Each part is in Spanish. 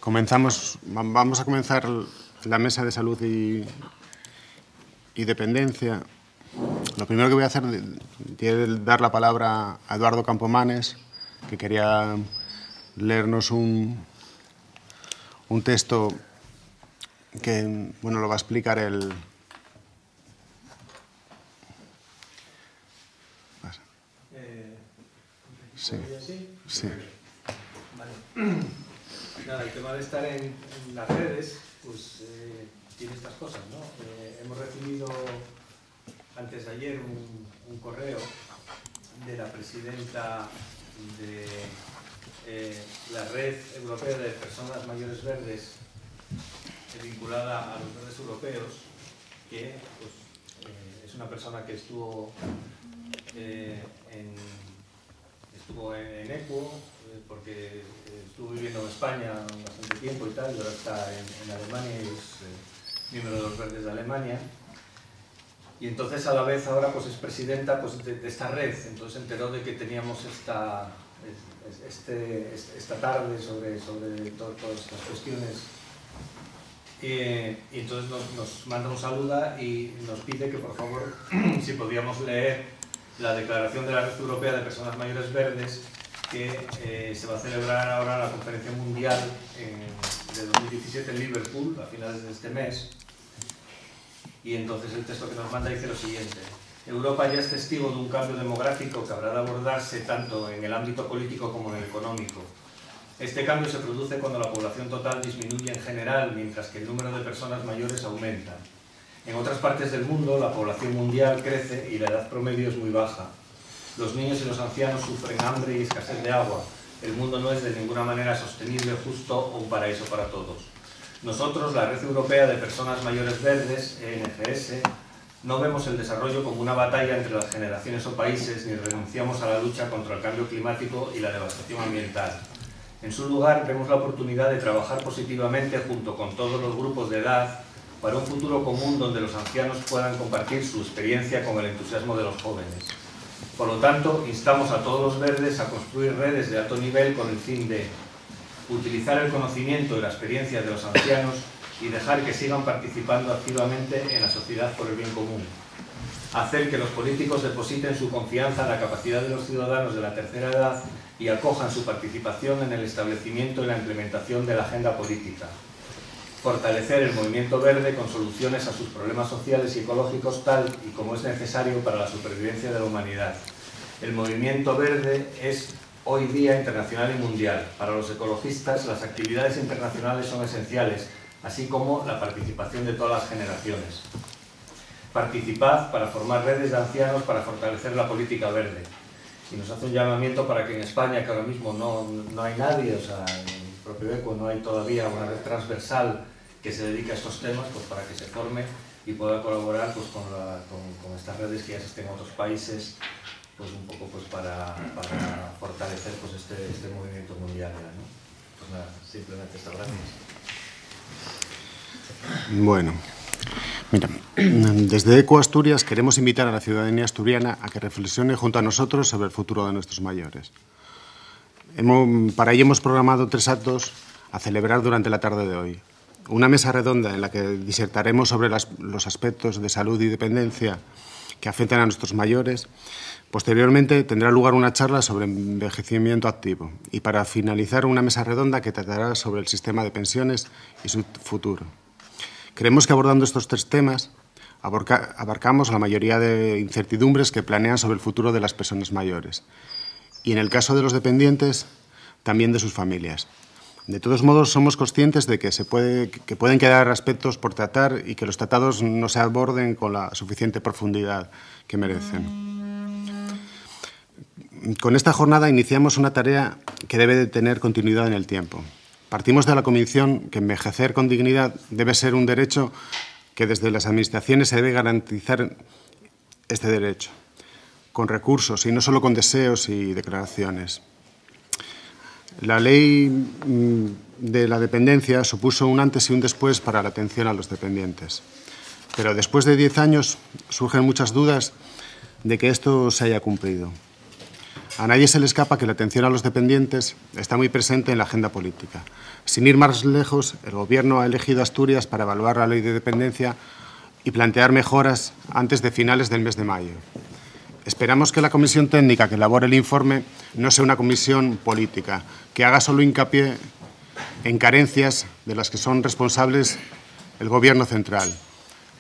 Vamos a comenzar la mesa de salud y dependencia. Lo primero que voy a hacer es dar la palabra a Eduardo Campomanes, que quería leernos un texto que lo va a explicar el... Sí. Sí. Vale. Nada, el tema de estar en las redes, pues tiene estas cosas, ¿no? Hemos recibido antes de ayer un correo de la presidenta de la Red Europea de Personas Mayores Verdes, vinculada a los verdes europeos, que pues, es una persona que estuvo en Equo, porque estuvo viviendo en España bastante tiempo y tal, y ahora está en Alemania y es miembro de los Verdes de Alemania. Y entonces a la vez ahora pues es presidenta pues, de esta red. Entonces se enteró de que teníamos esta tarde sobre todas estas cuestiones. Y entonces nos manda un saludo y nos pide que por favor si podíamos leer la declaración de la Red Europea de Personas Mayores Verdes, que se va a celebrar ahora la Conferencia Mundial de 2017 en Liverpool, a finales de este mes. Y entonces el texto que nos manda dice lo siguiente: Europa ya es testigo de un cambio demográfico que habrá de abordarse tanto en el ámbito político como en el económico. Este cambio se produce cuando la población total disminuye en general, mientras que el número de personas mayores aumenta. En otras partes del mundo, la población mundial crece y la edad promedio es muy baja. Los niños y los ancianos sufren hambre y escasez de agua. El mundo no es de ninguna manera sostenible, justo o un paraíso para todos. Nosotros, la Red Europea de Personas Mayores Verdes, ENFS, no vemos el desarrollo como una batalla entre las generaciones o países, ni renunciamos a la lucha contra el cambio climático y la devastación ambiental. En su lugar, vemos la oportunidad de trabajar positivamente junto con todos los grupos de edad para un futuro común donde los ancianos puedan compartir su experiencia con el entusiasmo de los jóvenes. Por lo tanto, instamos a todos los verdes a construir redes de alto nivel con el fin de utilizar el conocimiento y la experiencia de los ancianos y dejar que sigan participando activamente en la sociedad por el bien común. Hacer que los políticos depositen su confianza en la capacidad de los ciudadanos de la tercera edad y acojan su participación en el establecimiento y la implementación de la agenda política. Fortalecer el movimiento verde con soluciones a sus problemas sociales y ecológicos tal y como es necesario para la supervivencia de la humanidad. El movimiento verde es hoy día internacional y mundial. Para los ecologistas, las actividades internacionales son esenciales, así como la participación de todas las generaciones. Participad para formar redes de ancianos para fortalecer la política verde. Y nos hace un llamamiento para que en España, que ahora mismo no hay nadie, o sea, en el propio ECO no hay todavía una red transversal que se dedique a estos temas, pues para que se forme y pueda colaborar pues, con estas redes que ya existen en otros países, pues un poco pues, para fortalecer pues, este movimiento mundial. ¿No? Pues nada, simplemente estas gracias. Bueno, mira, desde ECO Asturias queremos invitar a la ciudadanía asturiana a que reflexione junto a nosotros sobre el futuro de nuestros mayores. Para ello hemos programado 3 actos a celebrar durante la tarde de hoy. Una mesa redonda en la que disertaremos sobre los aspectos de salud y dependencia que afectan a nuestros mayores. Posteriormente tendrá lugar una charla sobre envejecimiento activo y para finalizar una mesa redonda que tratará sobre el sistema de pensiones y su futuro. Creemos que abordando estos 3 temas abarcamos la mayoría de incertidumbres que planean sobre el futuro de las personas mayores y en el caso de los dependientes también de sus familias. De todos modos, somos conscientes de que pueden quedar aspectos por tratar y que los tratados no se aborden con la suficiente profundidad que merecen. Con esta jornada iniciamos una tarea que debe de tener continuidad en el tiempo. Partimos de la convicción que envejecer con dignidad debe ser un derecho que desde las administraciones se debe garantizar este derecho, con recursos y no solo con deseos y declaraciones. La ley de la dependencia supuso un antes y un después para la atención a los dependientes. Pero después de 10 años surgen muchas dudas de que esto se haya cumplido. A nadie se le escapa que la atención a los dependientes está muy presente en la agenda política. Sin ir más lejos, el Gobierno ha elegido Asturias para evaluar la ley de dependencia y plantear mejoras antes de finales del mes de mayo. Esperamos que la comisión técnica que elabore el informe no sea una comisión política, que haga solo hincapié en carencias de las que son responsables el Gobierno central,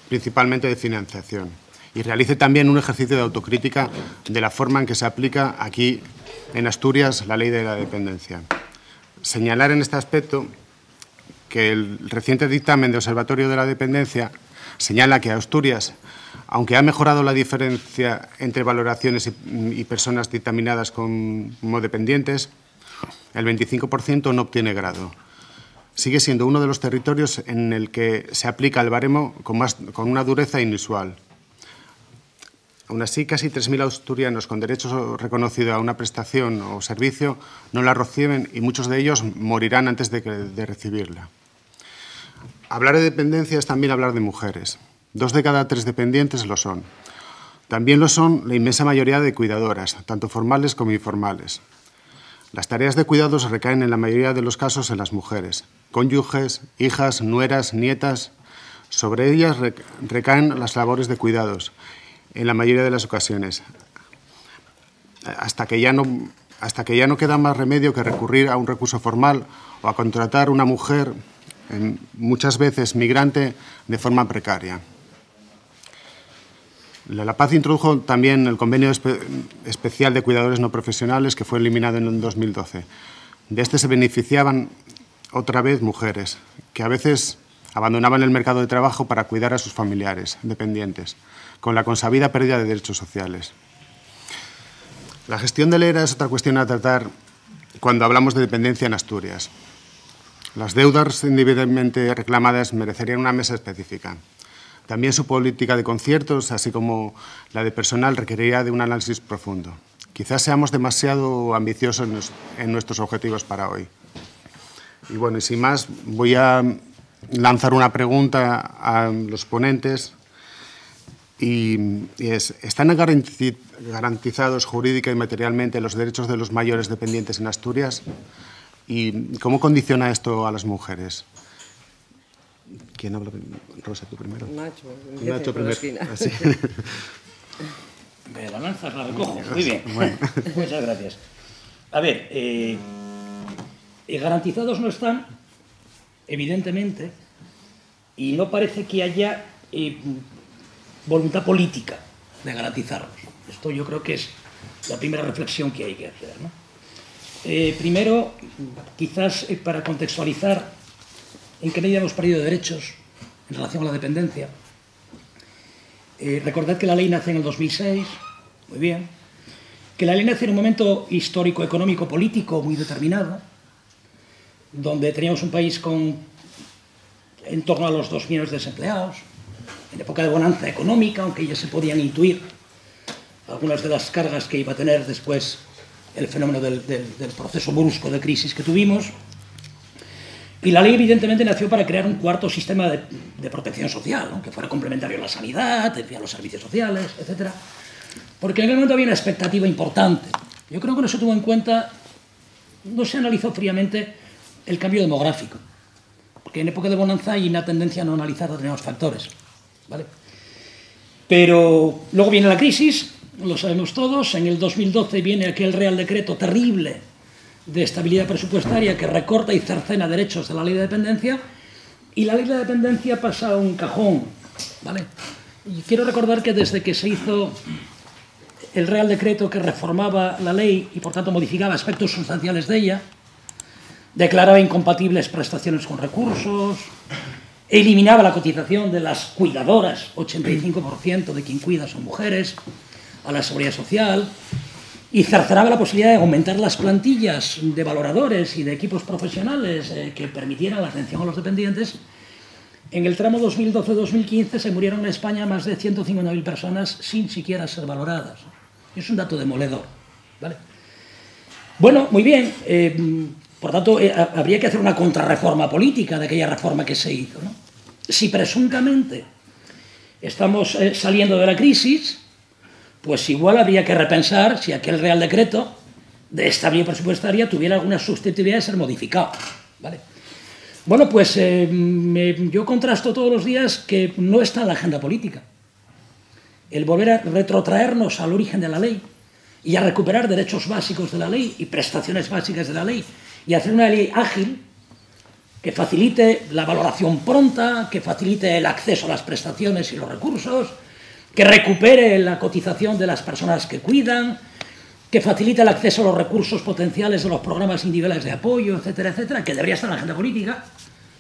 principalmente de financiación, y realice también un ejercicio de autocrítica de la forma en que se aplica aquí en Asturias la ley de la dependencia. Señalar en este aspecto que el reciente dictamen de Observatorio de la Dependencia señala que Asturias, aunque ha mejorado la diferencia entre valoraciones y personas dictaminadas como dependientes, el 25% no obtiene grado. Sigue siendo uno de los territorios en el que se aplica el baremo con una dureza inusual. Aún así, casi 3.000 asturianos con derecho reconocido a una prestación o servicio no la reciben y muchos de ellos morirán antes de recibirla. Hablar de dependencia es también hablar de mujeres. 2 de cada 3 dependientes lo son. También lo son la inmensa mayoría de cuidadoras, tanto formales como informales. Las tareas de cuidados recaen en la mayoría de los casos en las mujeres, cónyuges, hijas, nueras, nietas. Sobre ellas recaen las labores de cuidados, en la mayoría de las ocasiones, hasta que ya no queda más remedio que recurrir a un recurso formal o a contratar una mujer, muchas veces migrante, de forma precaria. La Paz introdujo también el convenio especial de cuidadores no profesionales, que fue eliminado en el 2012. De este se beneficiaban otra vez mujeres, que a veces abandonaban el mercado de trabajo para cuidar a sus familiares dependientes, con la consabida pérdida de derechos sociales. La gestión del ERA es otra cuestión a tratar cuando hablamos de dependencia en Asturias. Las deudas individualmente reclamadas merecerían una mesa específica. También su política de conciertos, así como la de personal, requeriría de un análisis profundo. Quizás seamos demasiado ambiciosos en nuestros objetivos para hoy. Y bueno, y sin más, voy a lanzar una pregunta a los ponentes. ¿Están garantizados jurídica y materialmente los derechos de los mayores dependientes en Asturias? ¿Y cómo condiciona esto a las mujeres? ¿Quién habla? Rosa, tú primero. Nacho primero. Así. Me la lanzas, la recojo. Muy bien. Bueno. Muchas gracias. A ver, garantizados no están, evidentemente, y no parece que haya voluntad política de garantizarlos. Esto yo creo que es la primera reflexión que hay que hacer, ¿no? Primero, quizás para contextualizar en qué medida hemos perdido derechos en relación a la dependencia. Recordad que la ley nace en el 2006, muy bien, que la ley nace en un momento histórico, económico, político muy determinado, donde teníamos un país con en torno a los 2 millones de desempleados, en época de bonanza económica, aunque ya se podían intuir algunas de las cargas que iba a tener después el fenómeno del proceso brusco de crisis que tuvimos. Y la ley evidentemente nació para crear un cuarto sistema de protección social, ¿no? Que fuera complementario a la sanidad, a los servicios sociales, etc. Porque en aquel momento había una expectativa importante. Yo creo que no se tuvo en cuenta, no se analizó fríamente el cambio demográfico. Porque en época de bonanza hay una tendencia a no analizar determinados factores, ¿vale? Pero luego viene la crisis, lo sabemos todos. En el 2012 viene aquel Real Decreto terrible de estabilidad presupuestaria que recorta y cercena derechos de la ley de dependencia, y la ley de dependencia pasa a un cajón, ¿vale? Y quiero recordar que desde que se hizo el Real Decreto que reformaba la ley y por tanto modificaba aspectos sustanciales de ella, declaraba incompatibles prestaciones con recursos, eliminaba la cotización de las cuidadoras, 85% de quien cuida son mujeres, a la seguridad social, y cercenaba la posibilidad de aumentar las plantillas de valoradores y de equipos profesionales que permitieran la atención a los dependientes. En el tramo 2012-2015 se murieron en España más de 150.000 personas sin siquiera ser valoradas. Es un dato demoledor, ¿vale? Bueno, muy bien. Por tanto, habría que hacer una contrarreforma política de aquella reforma que se hizo, ¿no? Si presuntamente estamos saliendo de la crisis, pues igual habría que repensar si aquel Real Decreto de estabilidad presupuestaria tuviera alguna susceptibilidad de ser modificado, ¿vale? Bueno, pues yo contrasto todos los días que no está en la agenda política el volver a retrotraernos al origen de la ley y a recuperar derechos básicos de la ley y prestaciones básicas de la ley y hacer una ley ágil que facilite la valoración pronta, que facilite el acceso a las prestaciones y los recursos, que recupere la cotización de las personas que cuidan, que facilite el acceso a los recursos potenciales de los programas individuales de apoyo, etcétera, etcétera, que debería estar en la agenda política,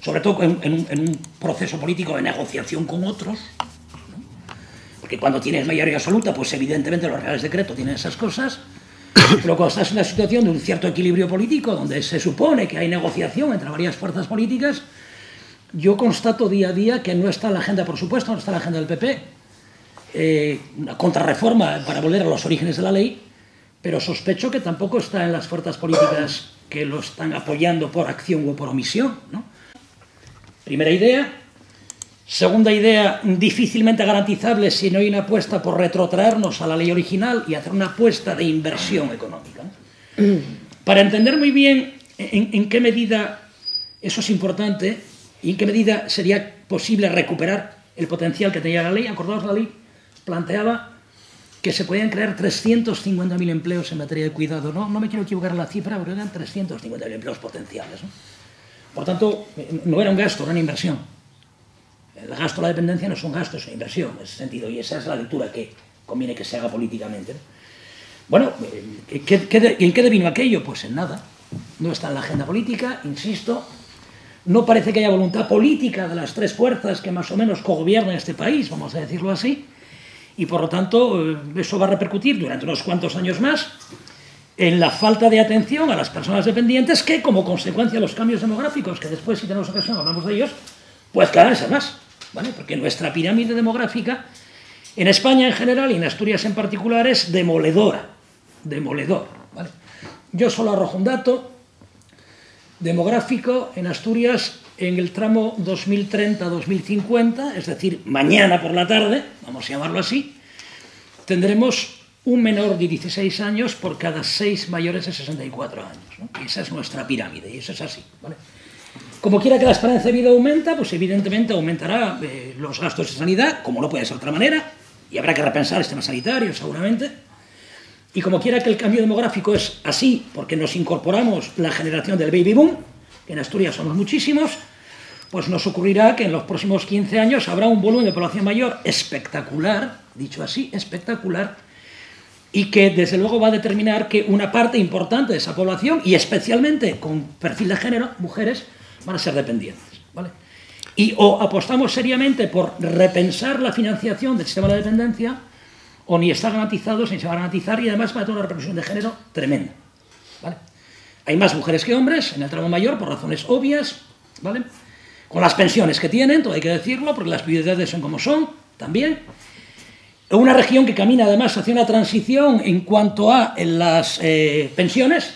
sobre todo en un proceso político de negociación con otros, ¿no? Porque cuando tienes mayoría absoluta, pues evidentemente los reales decretos tienen esas cosas, pero cuando estás en una situación de un cierto equilibrio político, donde se supone que hay negociación entre varias fuerzas políticas, yo constato día a día que no está en la agenda, por supuesto, no está en la agenda del PP, una contrarreforma para volver a los orígenes de la ley, pero sospecho que tampoco está en las fuerzas políticas que lo están apoyando por acción o por omisión, ¿no? Primera idea. Segunda idea, difícilmente garantizable si no hay una apuesta por retrotraernos a la ley original y hacer una apuesta de inversión económica, ¿no? Para entender muy bien en qué medida eso es importante y en qué medida sería posible recuperar el potencial que tenía la ley, acordaos, la ley planteaba que se podían crear 350.000 empleos en materia de cuidado. No me quiero equivocar en la cifra, pero eran 350.000 empleos potenciales, ¿no? Por tanto, no era un gasto, era una inversión. El gasto de la dependencia no es un gasto, es una inversión, en ese sentido, y esa es la lectura que conviene que se haga políticamente, ¿no? Bueno, ¿en qué devino aquello? Pues en nada. No está en la agenda política, insisto. No parece que haya voluntad política de las tres fuerzas que más o menos cogobiernan este país, vamos a decirlo así. Y por lo tanto eso va a repercutir durante unos cuantos años más en la falta de atención a las personas dependientes que, como consecuencia de los cambios demográficos, que después, si tenemos ocasión, hablamos de ellos, pues cada vez más, ¿vale? Porque nuestra pirámide demográfica en España en general y en Asturias en particular es demoledora, ¿vale? Yo solo arrojo un dato demográfico en Asturias en el tramo 2030-2050, es decir, mañana por la tarde, vamos a llamarlo así, tendremos un menor de 16 años por cada 6 mayores de 64 años, ¿no? Y esa es nuestra pirámide, y eso es así, ¿vale? Como quiera que la esperanza de vida aumenta, pues evidentemente aumentará los gastos de sanidad, como no puede ser de otra manera, y habrá que repensar el sistema sanitario, seguramente. Y como quiera que el cambio demográfico es así, porque nos incorporamos la generación del baby boom, que en Asturias somos muchísimos, pues nos ocurrirá que en los próximos 15 años habrá un volumen de población mayor espectacular, dicho así, espectacular, y que desde luego va a determinar que una parte importante de esa población, y especialmente con perfil de género, mujeres, van a ser dependientes, ¿vale? Y o apostamos seriamente por repensar la financiación del sistema de la dependencia, o ni está garantizado, ni se va a garantizar, y además va a tener una repercusión de género tremenda, ¿vale? Hay más mujeres que hombres en el tramo mayor, por razones obvias, ¿vale? Con las pensiones que tienen, todo hay que decirlo, porque las viudedades son como son, también. Una región que camina además hacia una transición en cuanto a las pensiones,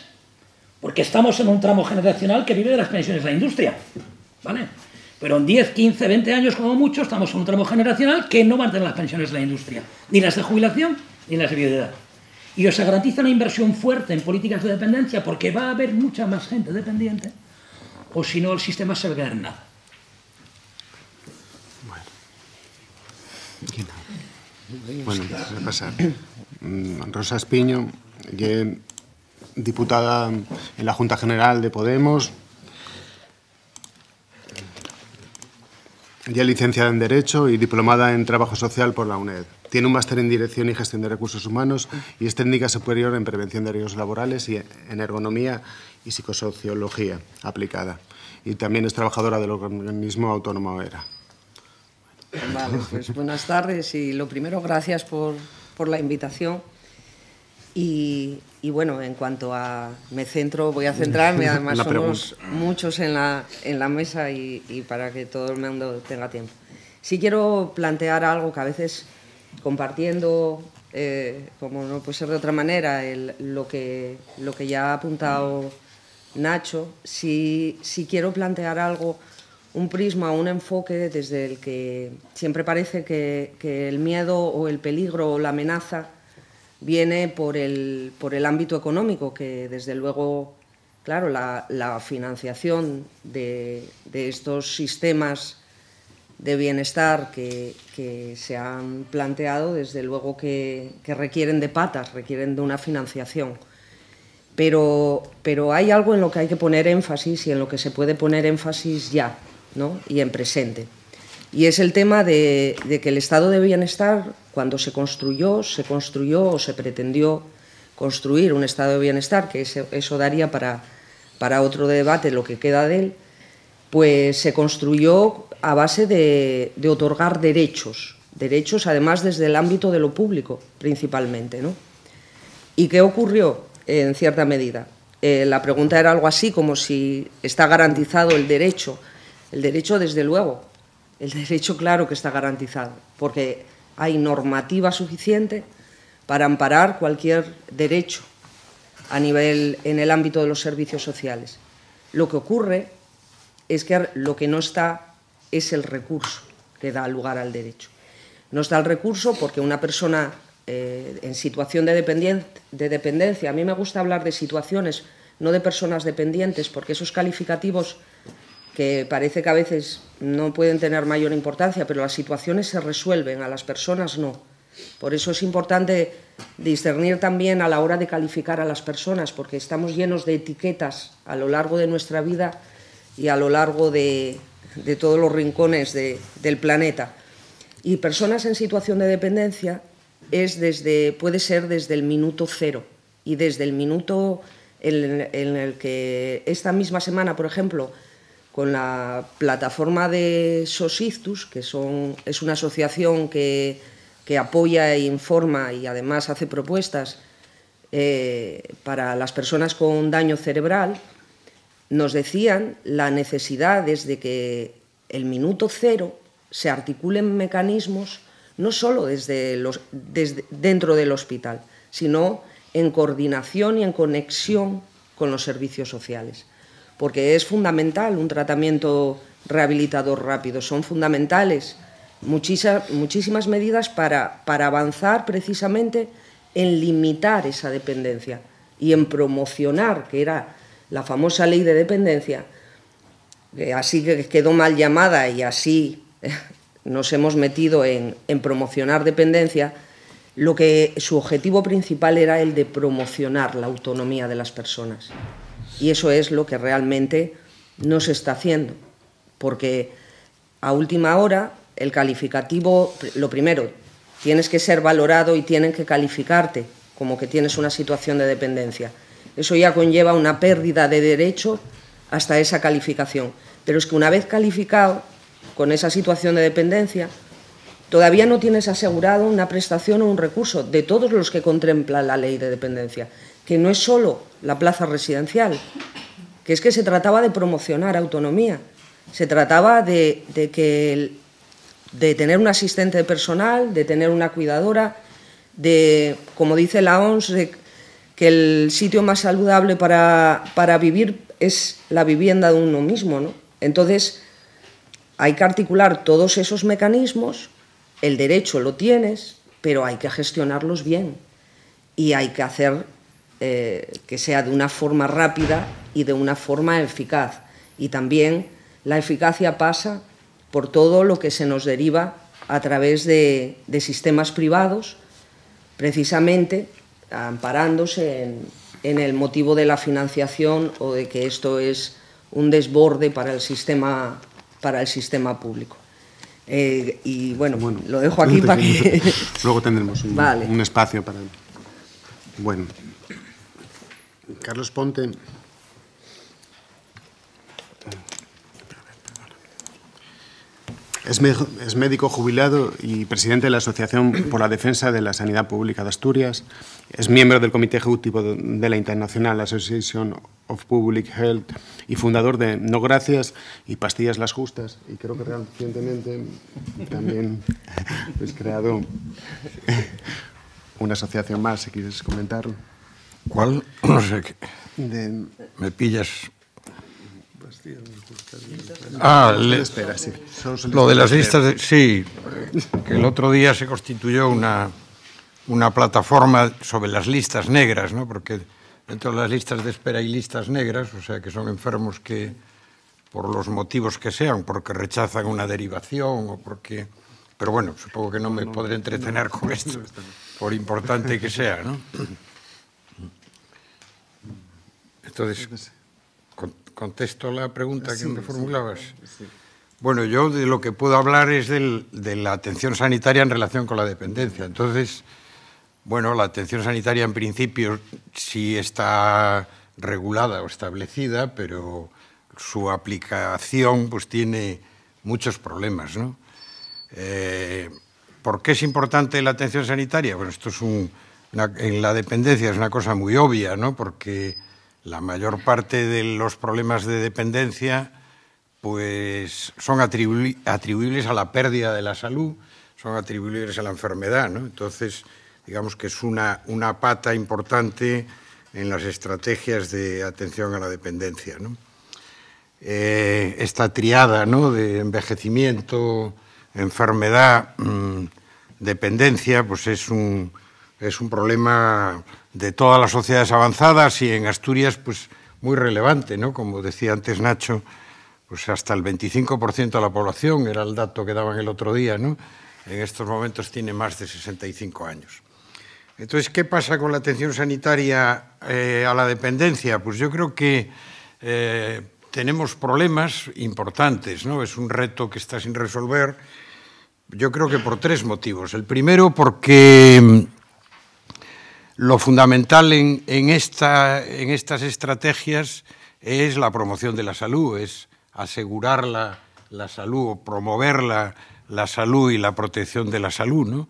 porque estamos en un tramo generacional que vive de las pensiones de la industria, ¿vale? Pero en 10, 15, 20 años como mucho estamos en un tramo generacional que no van a tener las pensiones de la industria, ni las de jubilación, ni las de viudedad. Y os garantiza una inversión fuerte en políticas de dependencia porque va a haber mucha más gente dependiente, o si no el sistema se va a quedar en nada. Bueno, voy a pasar. Rosa Espiño, diputada en la Junta General de Podemos, ya licenciada en Derecho y diplomada en Trabajo Social por la UNED. Tiene un máster en Dirección y Gestión de Recursos Humanos y es técnica superior en Prevención de Riesgos Laborales y en Ergonomía y Psicosociología aplicada. Y también es trabajadora del organismo autónomo ERA. Vale, pues buenas tardes y lo primero, gracias por la invitación. Y bueno, en cuanto a voy a centrarme, además somos muchos en la mesa y para que todo el mundo tenga tiempo. Sí quiero plantear algo que a veces compartiendo, como no puede ser de otra manera, lo que ya ha apuntado Nacho, sí quiero plantear algo, un prisma, un enfoque desde el que siempre parece que el miedo o el peligro o la amenaza viene por el ámbito económico, que desde luego, claro, la financiación de estos sistemas de bienestar que se han planteado, desde luego que requieren de patas, requieren de una financiación. Pero hay algo en lo que hay que poner énfasis y en lo que se puede poner énfasis ya, ¿no? Y en presente. Y es el tema de que el estado de bienestar, cuando se construyó o se pretendió construir un estado de bienestar, que eso daría para otro debate lo que queda de él, pues se construyó a base de otorgar derechos además desde el ámbito de lo público principalmente, ¿no? ¿Y qué ocurrió en cierta medida? La pregunta era algo así como si está garantizado el derecho. El derecho, desde luego, el derecho claro que está garantizado, porque hay normativa suficiente para amparar cualquier derecho en el ámbito de los servicios sociales. Lo que ocurre es que lo que no está es el recurso que da lugar al derecho. No está el recurso porque una persona en situación de dependencia, a mí me gusta hablar de situaciones, no de personas dependientes, porque esos calificativos que parece que a veces no pueden tener mayor importancia, pero las situaciones se resuelven, a las personas no. Por eso es importante discernir también a la hora de calificar a las personas, porque estamos llenos de etiquetas a lo largo de nuestra vida y a lo largo de todos los rincones del planeta. Y personas en situación de dependencia puede ser desde el minuto cero, y desde el minuto en el que esta misma semana, por ejemplo, con la plataforma de SOS Ictus, que es una asociación que apoya e informa y además hace propuestas para las personas con daño cerebral, nos decían la necesidad desde que el minuto cero se articulen mecanismos no solo desde dentro del hospital, sino en coordinación y en conexión con los servicios sociales. Porque es fundamental un tratamiento rehabilitador rápido, son fundamentales muchísimas medidas para avanzar precisamente en limitar esa dependencia y en promocionar, que era la famosa ley de dependencia, que así que quedó mal llamada y así nos hemos metido en promocionar dependencia, su objetivo principal era el de promocionar la autonomía de las personas. Y eso es lo que realmente no se está haciendo, porque a última hora el calificativo, lo primero, tienes que ser valorado y tienen que calificarte como que tienes una situación de dependencia. Eso ya conlleva una pérdida de derecho hasta esa calificación. Pero es que una vez calificado con esa situación de dependencia, todavía no tienes asegurado una prestación o un recurso de todos los que contempla la ley de dependencia, que no es solo la plaza residencial, que es que se trataba de promocionar autonomía, se trataba de tener un asistente personal, de tener una cuidadora, como dice la OMS, que el sitio más saludable para vivir es la vivienda de uno mismo, ¿no? Entonces, hay que articular todos esos mecanismos, el derecho lo tienes, pero hay que gestionarlos bien y hay que hacer que sea de una forma rápida y de una forma eficaz. Y también la eficacia pasa por todo lo que se nos deriva a través de sistemas privados, precisamente amparándose en el motivo de la financiación o de que esto es un desborde para el sistema público. Y bueno, lo dejo aquí para que... Luego tendremos un espacio para... Bueno, Carlos Ponte... Es médico jubilado y presidente de la Asociación por la Defensa de la Sanidad Pública de Asturias. Es miembro del Comité Ejecutivo de la International Association of Public Health y fundador de No Gracias y Pastillas Las Justas. Y creo que recientemente también has creado una asociación más, si quieres comentarlo. ¿Cuál? No sé qué. Me pillas... Sí. Lo de las listas, sí, que el otro día se constituyó una una plataforma sobre las listas negras, ¿no? Porque dentro de las listas de espera hay listas negras, o sea, que son enfermos que, por los motivos que sean, porque rechazan una derivación o porque... Pero bueno, supongo que no me podré entretener con esto, por importante que sea, ¿no? Entonces, ¿contesto la pregunta que me formulabas? Sí. Bueno, yo de lo que puedo hablar es de la atención sanitaria en relación con la dependencia. Entonces, bueno, la atención sanitaria en principio sí está regulada o establecida, pero su aplicación pues tiene muchos problemas, ¿no? ¿Por qué es importante la atención sanitaria? Bueno, esto es en la dependencia es una cosa muy obvia, ¿no? Porque la mayor parte de los problemas de dependencia pues son atribuibles a la pérdida de la salud, son atribuibles a la enfermedad, ¿no? Entonces, digamos que es una pata importante en las estrategias de atención a la dependencia, ¿no? Esta triada, ¿no?, de envejecimiento, enfermedad, dependencia, pues es un problema de todas las sociedades avanzadas y en Asturias pues muy relevante, ¿no? Como decía antes Nacho, pues hasta el 25% de la población, era el dato que daban el otro día, ¿no? En estos momentos tiene más de 65 años. Entonces, ¿qué pasa con la atención sanitaria a la dependencia? Pues yo creo que tenemos problemas importantes, ¿no? Es un reto que está sin resolver, yo creo que por tres motivos. El primero, porque lo fundamental en estas estrategias es la promoción de la salud, es asegurar la salud o promover la salud y la protección de la salud, ¿no?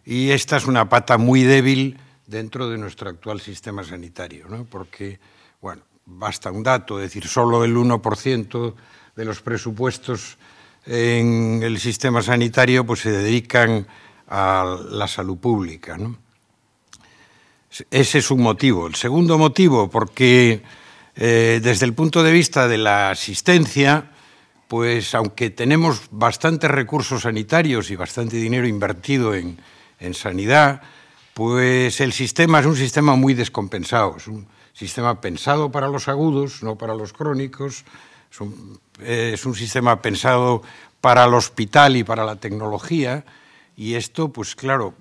Y esta es una pata muy débil dentro de nuestro actual sistema sanitario, ¿no? Porque, bueno, basta un dato, es decir, solo el 1% de los presupuestos en el sistema sanitario pues se dedican a la salud pública, ¿no? Ese es un motivo. El segundo motivo, porque desde el punto de vista de la asistencia, pues aunque tenemos bastantes recursos sanitarios y bastante dinero invertido en sanidad, pues el sistema es un sistema muy descompensado, es un sistema pensado para los agudos, no para los crónicos, es un sistema pensado para el hospital y para la tecnología, y esto, pues claro,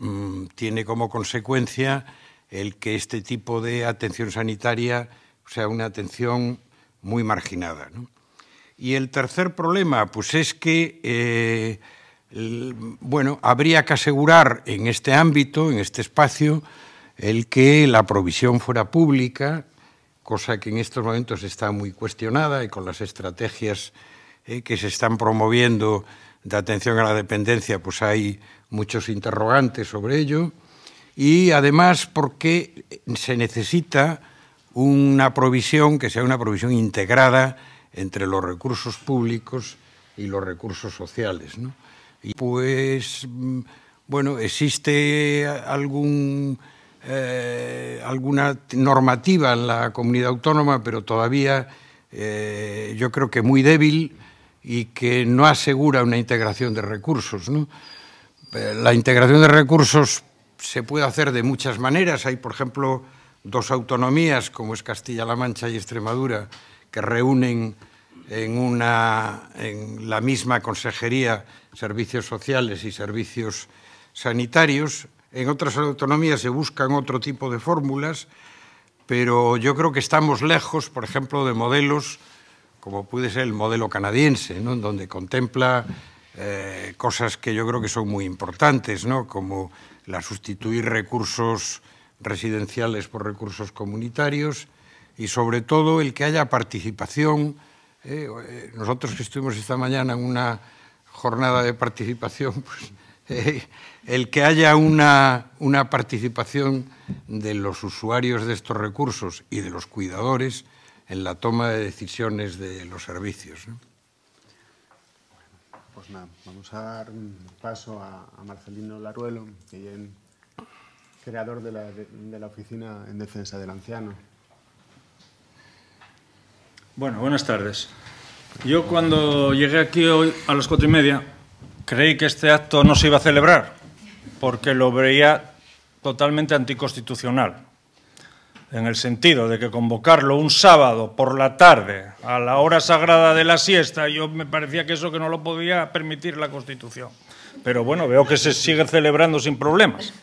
tiene como consecuencia el que este tipo de atención sanitaria sea una atención muy marginada, ¿no? Y el tercer problema, pues es que, bueno, habría que asegurar en este ámbito, en este espacio, el que la provisión fuera pública, cosa que en estos momentos está muy cuestionada y con las estrategias que se están promoviendo de atención a la dependencia, pues hay muchos interrogantes sobre ello. Y además porque se necesita una provisión que sea una provisión integrada entre los recursos públicos y los recursos sociales, ¿no? Y pues, bueno, existe alguna normativa en la comunidad autónoma, pero todavía yo creo que muy débil y que no asegura una integración de recursos, ¿no? La integración de recursos se puede hacer de muchas maneras. Hay, por ejemplo, dos autonomías, como es Castilla-La Mancha y Extremadura, que reúnen en la misma consejería servicios sociales y servicios sanitarios. En otras autonomías se buscan otro tipo de fórmulas, pero yo creo que estamos lejos, por ejemplo, de modelos como puede ser el modelo canadiense, ¿no?, donde contempla cosas que yo creo que son muy importantes, ¿no?, como la sustituir recursos residenciales por recursos comunitarios y, sobre todo, el que haya participación. Nosotros que estuvimos esta mañana en una jornada de participación, pues, el que haya una participación de los usuarios de estos recursos y de los cuidadores en la toma de decisiones de los servicios, ¿no? Pues nada, vamos a dar paso a Marcelino Laruelo, que es creador de la Oficina en Defensa del Anciano. Bueno, buenas tardes. Yo cuando llegué aquí hoy a las 4:30 creí que este acto no se iba a celebrar porque lo veía totalmente anticonstitucional, en el sentido de que convocarlo un sábado por la tarde a la hora sagrada de la siesta, yo me parecía que eso que no lo podía permitir la Constitución. Pero bueno, veo que se sigue celebrando sin problemas.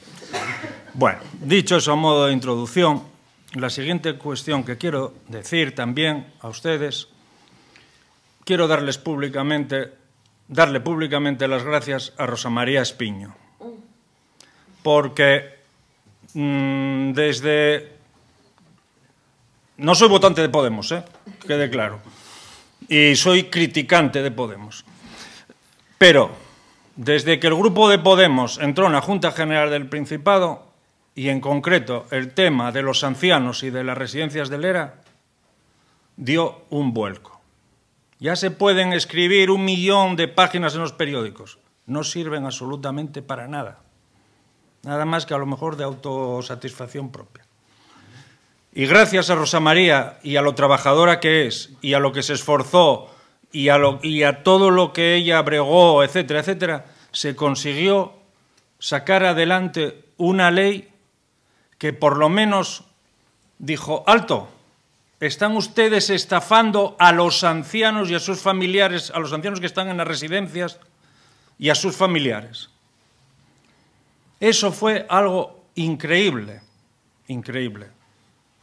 Bueno, dicho eso a modo de introducción, la siguiente cuestión que quiero decir también a ustedes, quiero darle públicamente las gracias a Rosa María Espiño, porque no soy votante de Podemos, quede claro, y soy criticante de Podemos, pero desde que el grupo de Podemos entró en la Junta General del Principado, y en concreto el tema de los ancianos y de las residencias del ERA, dio un vuelco. Ya se pueden escribir 1 millón de páginas en los periódicos, no sirven absolutamente para nada, nada más que a lo mejor de autosatisfacción propia. Y gracias a Rosa María y a lo trabajadora que es, y a lo que se esforzó, y a todo lo que ella bregó, etcétera, etcétera, se consiguió sacar adelante una ley que por lo menos dijo, alto, están ustedes estafando a los ancianos y a sus familiares, a los ancianos que están en las residencias y a sus familiares. Eso fue algo increíble, increíble.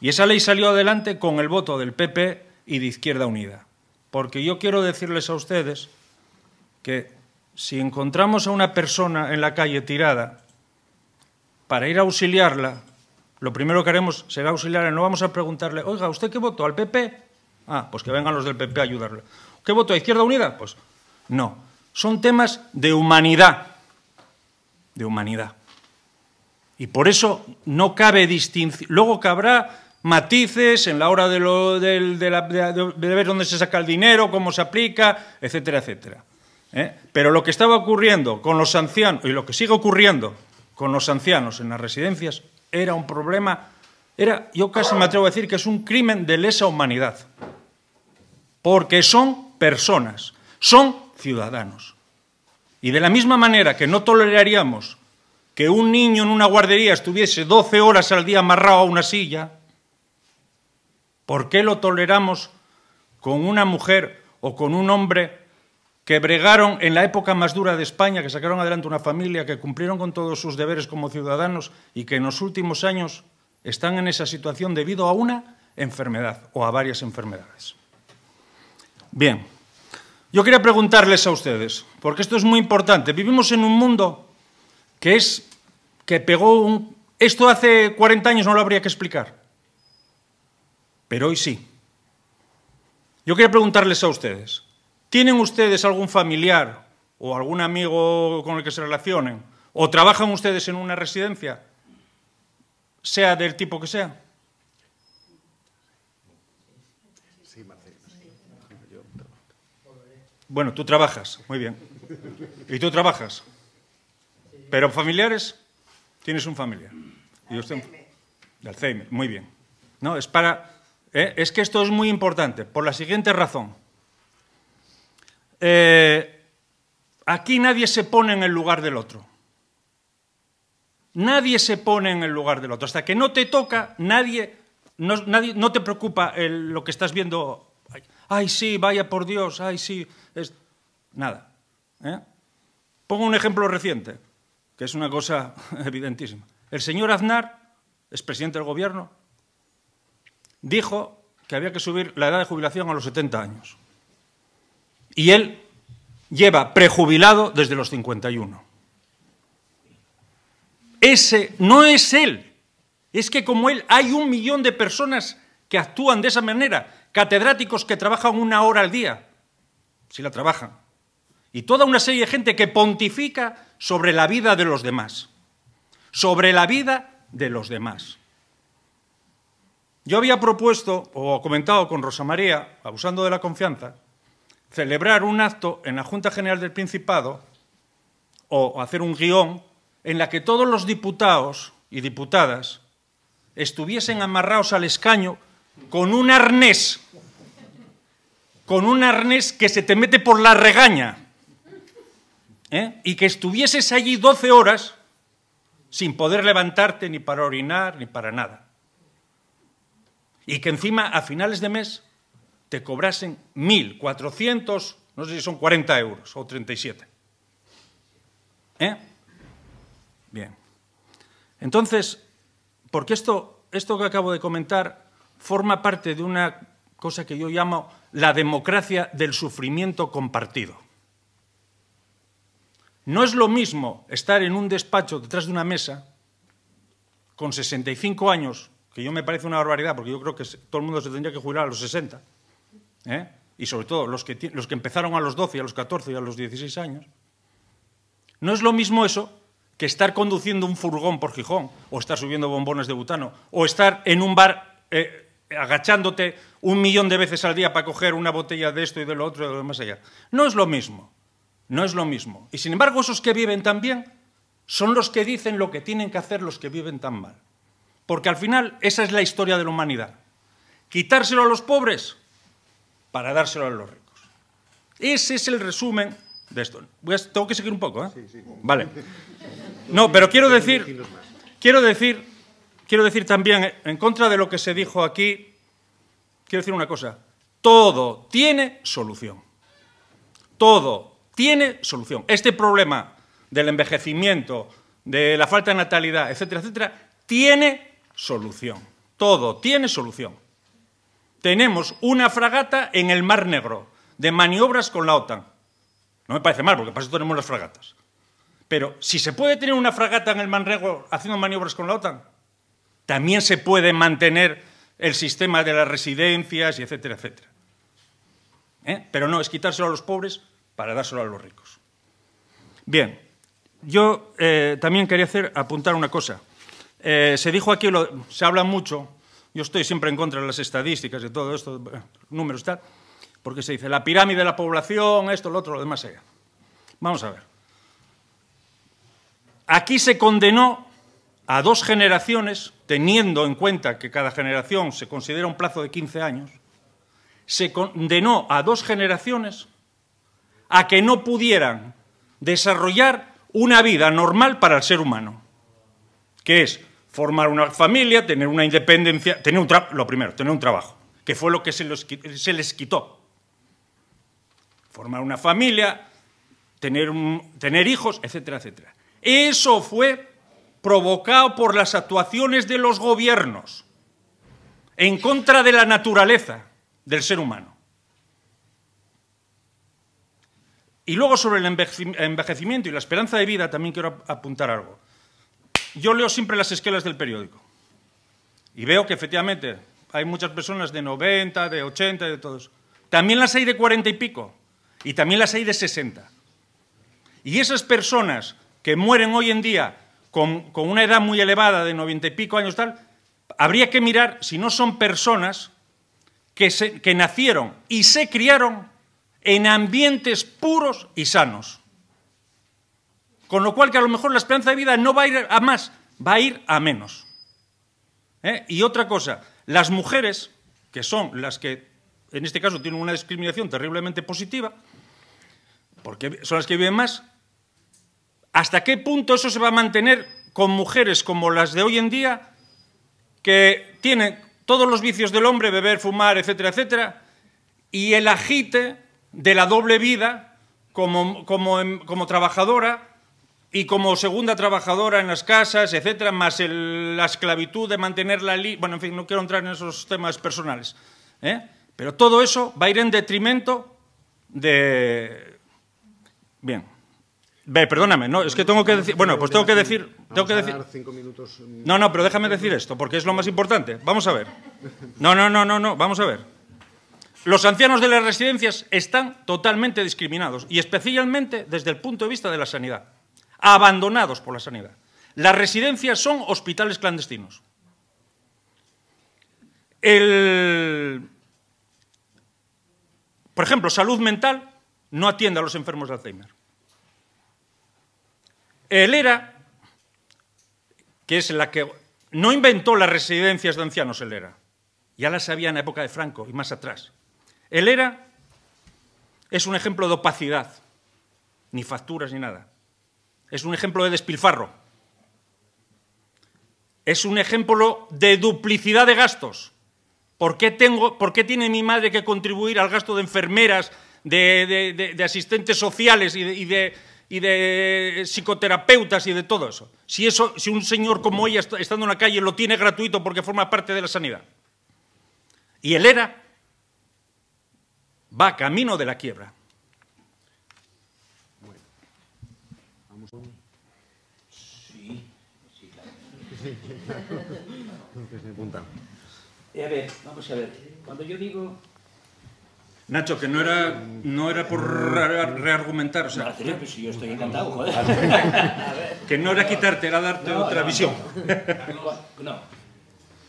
Y esa ley salió adelante con el voto del PP y de Izquierda Unida. Porque yo quiero decirles a ustedes que si encontramos a una persona en la calle tirada, para ir a auxiliarla, lo primero que haremos será auxiliarla. No vamos a preguntarle, oiga, ¿usted qué votó? ¿Al PP? Ah, pues que vengan los del PP a ayudarle. ¿Qué votó? ¿A Izquierda Unida? Pues no. Son temas de humanidad. De humanidad. Y por eso no cabe distinción. Luego cabrá matices en la hora de ver dónde se saca el dinero, cómo se aplica, etcétera, etcétera. Pero lo que estaba ocurriendo con los ancianos, y lo que sigue ocurriendo con los ancianos en las residencias, era un problema, yo casi me atrevo a decir que es un crimen de lesa humanidad. Porque son personas, son ciudadanos. Y de la misma manera que no toleraríamos que un niño en una guardería estuviese 12 horas al día amarrado a una silla, ¿por qué lo toleramos con una mujer o con un hombre que bregaron en la época más dura de España, que sacaron adelante una familia, que cumplieron con todos sus deberes como ciudadanos y que en los últimos años están en esa situación debido a una enfermedad o a varias enfermedades? Bien, yo quería preguntarles a ustedes, porque esto es muy importante. Vivimos en un mundo que pegó Esto hace 40 años no lo habría que explicar, pero hoy sí. Yo quería preguntarles a ustedes, ¿tienen ustedes algún familiar o algún amigo con el que se relacionen? ¿O trabajan ustedes en una residencia, sea del tipo que sea? Sí, Marcelo. Bueno, tú trabajas, muy bien. ¿Y tú trabajas? ¿Pero familiares? ¿Tienes un familiar? ¿Y usted? De Alzheimer, muy bien. No, es que esto es muy importante, por la siguiente razón. Aquí nadie se pone en el lugar del otro. Nadie se pone en el lugar del otro. Hasta que no te toca, no te preocupa lo que estás viendo. Ay, sí, vaya por Dios, ay, sí. Nada. Pongo un ejemplo reciente, que es una cosa evidentísima. El señor Aznar, expresidente del gobierno, dijo que había que subir la edad de jubilación a los 70 años. Y él lleva prejubilado desde los 51. Ese no es él. Es que como él hay 1 millón de personas que actúan de esa manera, catedráticos que trabajan 1 hora al día, si la trabajan, y toda una serie de gente que pontifica sobre la vida de los demás. Sobre la vida de los demás. Yo había propuesto, o comentado con Rosa María, abusando de la confianza, celebrar un acto en la Junta General del Principado o hacer un guión en la que todos los diputados y diputadas estuviesen amarrados al escaño con un arnés que se te mete por la regaña, y que estuvieses allí 12 horas sin poder levantarte ni para orinar ni para nada. Y que encima a finales de mes te cobrasen 1.400, no sé si son 40 euros o 37. Bien. Entonces, porque esto que acabo de comentar forma parte de una cosa que yo llamo la democracia del sufrimiento compartido. No es lo mismo estar en un despacho detrás de una mesa con 65 años, que yo me parece una barbaridad, porque yo creo que todo el mundo se tendría que jubilar a los 60, y sobre todo los que empezaron a los 12, a los 14 y a los 16 años. No es lo mismo eso que estar conduciendo un furgón por Gijón, o estar subiendo bombones de butano, o estar en un bar agachándote 1.000.000 de veces al día para coger una botella de esto y de lo otro y de lo más allá. No es lo mismo. No es lo mismo. Y sin embargo, esos que viven tan bien son los que dicen lo que tienen que hacer los que viven tan mal. Porque al final esa es la historia de la humanidad. Quitárselo a los pobres para dárselo a los ricos. Ese es el resumen de esto. Tengo que seguir un poco, ¿eh? Sí. Vale. No, pero quiero decir también, en contra de lo que se dijo aquí, quiero decir una cosa. Todo tiene solución. Todo tiene solución. Este problema del envejecimiento, de la falta de natalidad, etcétera, etcétera, tiene solución. Todo tiene solución. Tenemos una fragata en el Mar Negro de maniobras con la OTAN. No me parece mal, porque para eso tenemos las fragatas. Pero si se puede tener una fragata en el Mar Negro haciendo maniobras con la OTAN, también se puede mantener el sistema de las residencias, y etcétera, etcétera. Pero no, es quitárselo a los pobres para dárselo a los ricos. Bien, yo también quería apuntar una cosa. Se dijo aquí, se habla mucho, yo estoy siempre en contra de las estadísticas y todo esto, números y tal, porque se dice la pirámide de la población, esto, lo otro, lo demás allá. Vamos a ver. Aquí se condenó a 2 generaciones, teniendo en cuenta que cada generación se considera un plazo de 15 años, se condenó a 2 generaciones a que no pudieran desarrollar una vida normal para el ser humano, que es formar una familia, tener una independencia, lo primero, tener un trabajo, que fue lo que se les quitó. Formar una familia, tener hijos, etcétera, etcétera. Eso fue provocado por las actuaciones de los gobiernos en contra de la naturaleza del ser humano. Y luego sobre el envejecimiento y la esperanza de vida también quiero apuntar algo. Yo leo siempre las esquelas del periódico y veo que efectivamente hay muchas personas de 90, de 80, de todos. También las hay de 40 y pico y también las hay de 60. Y esas personas que mueren hoy en día con una edad muy elevada de 90 y pico años tal, habría que mirar si no son personas que nacieron y se criaron en ambientes puros y sanos. Con lo cual que a lo mejor la esperanza de vida no va a ir a más, va a ir a menos. Y otra cosa, las mujeres, que son las que en este caso tienen una discriminación terriblemente positiva, porque son las que viven más, ¿hasta qué punto eso se va a mantener con mujeres como las de hoy en día, que tienen todos los vicios del hombre, beber, fumar, etcétera, etcétera, y el agite de la doble vida como trabajadora y como segunda trabajadora en las casas, etcétera, más la esclavitud de mantenerla bueno, en fin, no quiero entrar en esos temas personales, pero todo eso va a ir en detrimento de... Bien. Perdóname, no, es que tengo que decir... Bueno, pues tengo que decir... 5 minutos... No, pero déjame decir esto, porque es lo más importante. Vamos a ver. No, vamos a ver. Los ancianos de las residencias están totalmente discriminados, y especialmente desde el punto de vista de la sanidad. Abandonados por la sanidad. Las residencias son hospitales clandestinos. Por ejemplo, salud mental no atiende a los enfermos de Alzheimer. El ERA, que es la que no inventó las residencias de ancianos, el ERA, ya las había en la época de Franco y más atrás. El ERA es un ejemplo de opacidad, ni facturas ni nada. Es un ejemplo de despilfarro. es un ejemplo de duplicidad de gastos. ¿Por qué tiene mi madre que contribuir al gasto de enfermeras, de asistentes sociales y de psicoterapeutas y de todo eso? Si un señor como ella, estando en la calle, lo tiene gratuito porque forma parte de la sanidad. Y el ERA va camino de la quiebra. A ver, vamos a ver. Cuando yo digo... Nacho, que no era por reargumentar, o sea... No, pues yo estoy encantado, joder. Que no era quitarte, era darte otra visión. No.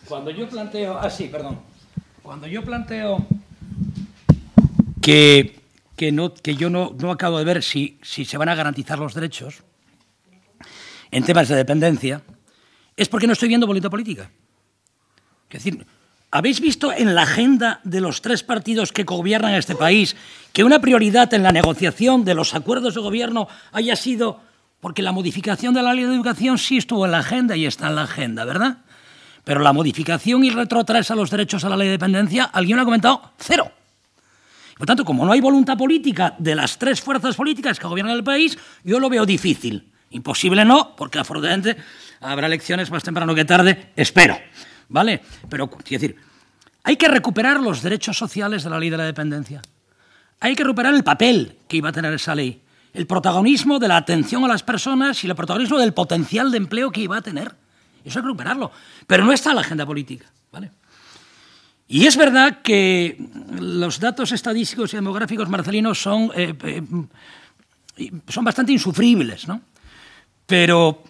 Cuando yo planteo... perdón. Cuando yo planteo que yo no acabo de ver si se van a garantizar los derechos en temas de dependencia, es porque no estoy viendo voluntad política. Es decir, ¿habéis visto en la agenda de los 3 partidos que gobiernan este país que una prioridad en la negociación de los acuerdos de gobierno haya sido... Porque la modificación de la ley de educación sí estuvo en la agenda y está en la agenda, ¿verdad? Pero la modificación y retrotraerse a los derechos a la ley de dependencia, alguien lo ha comentado, 0. Por tanto, como no hay voluntad política de las 3 fuerzas políticas que gobiernan el país, yo lo veo difícil. Imposible no, porque afortunadamente habrá elecciones más temprano que tarde, espero. ¿Vale? Pero, quiero decir, hay que recuperar los derechos sociales de la ley de la dependencia. Hay que recuperar el papel que iba a tener esa ley, el protagonismo de la atención a las personas y el protagonismo del potencial de empleo que iba a tener. Eso hay que recuperarlo. Pero no está en la agenda política. ¿Vale? Y es verdad que los datos estadísticos y demográficos, Marcelino, son bastante insufribles, ¿no? Pero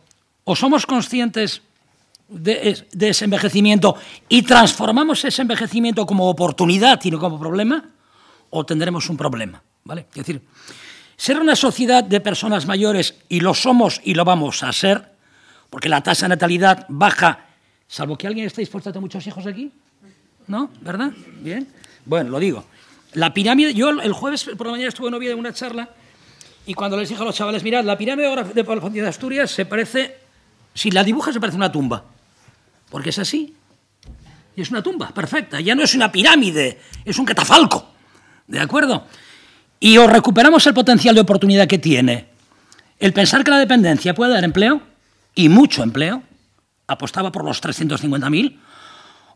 o somos conscientes de ese envejecimiento y transformamos ese envejecimiento como oportunidad y no como problema, o tendremos un problema, ¿vale? Es decir, ser una sociedad de personas mayores, y lo somos y lo vamos a ser, porque la tasa de natalidad baja, salvo que alguien esté dispuesto a tener muchos hijos aquí, ¿no? ¿Verdad? Bien. Bueno, lo digo. La pirámide, yo el jueves por la mañana estuve en Oviedo en una charla y cuando les dije a los chavales, mirad, la pirámide de población de Asturias se parece, si la dibujas se parece una tumba, porque es así. Y es una tumba perfecta, ya no es una pirámide, es un catafalco, ¿de acuerdo? Y o recuperamos el potencial de oportunidad que tiene el pensar que la dependencia puede dar empleo, y mucho empleo, apostaba por los 350.000,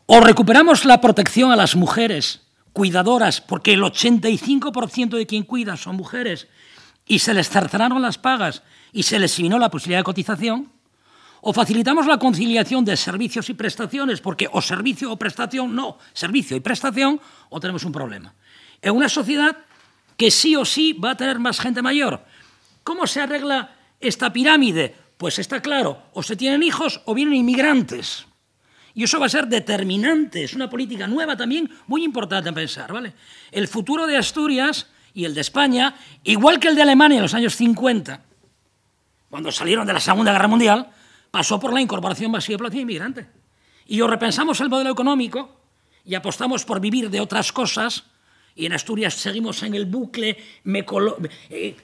o recuperamos la protección a las mujeres cuidadoras, porque el 85% de quien cuida son mujeres, y se les cercenaron las pagas y se les eliminó la posibilidad de cotización, o facilitamos la conciliación de servicios y prestaciones, porque o servicio o prestación, no, servicio y prestación, o tenemos un problema. En una sociedad que sí o sí va a tener más gente mayor. ¿Cómo se arregla esta pirámide? Pues está claro, o se tienen hijos o vienen inmigrantes. Y eso va a ser determinante, es una política nueva también, muy importante en pensar, ¿vale? El futuro de Asturias y el de España, igual que el de Alemania en los años 50, cuando salieron de la Segunda Guerra Mundial, pasó por la incorporación masiva de población inmigrante. Y o repensamos el modelo económico y apostamos por vivir de otras cosas, y en Asturias seguimos en el bucle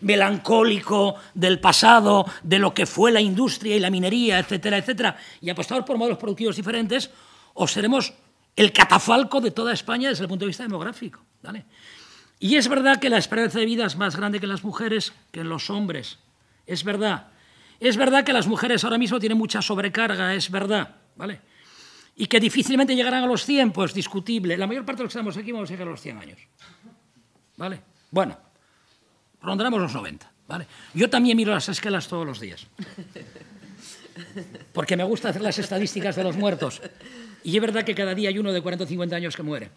melancólico del pasado, de lo que fue la industria y la minería, etcétera, etcétera, y apostamos por modelos productivos diferentes, o seremos el catafalco de toda España desde el punto de vista demográfico, ¿vale? Y es verdad que la esperanza de vida es más grande que en las mujeres que en los hombres. Es verdad. Es verdad que las mujeres ahora mismo tienen mucha sobrecarga, es verdad, ¿vale? Y que difícilmente llegarán a los 100, pues discutible. La mayor parte de los que estamos aquí vamos a llegar a los 100 años. ¿Vale? Bueno, rondaremos los 90, ¿vale? Yo también miro las escalas todos los días. Porque me gusta hacer las estadísticas de los muertos. Y es verdad que cada día hay uno de 40 o 50 años que muere.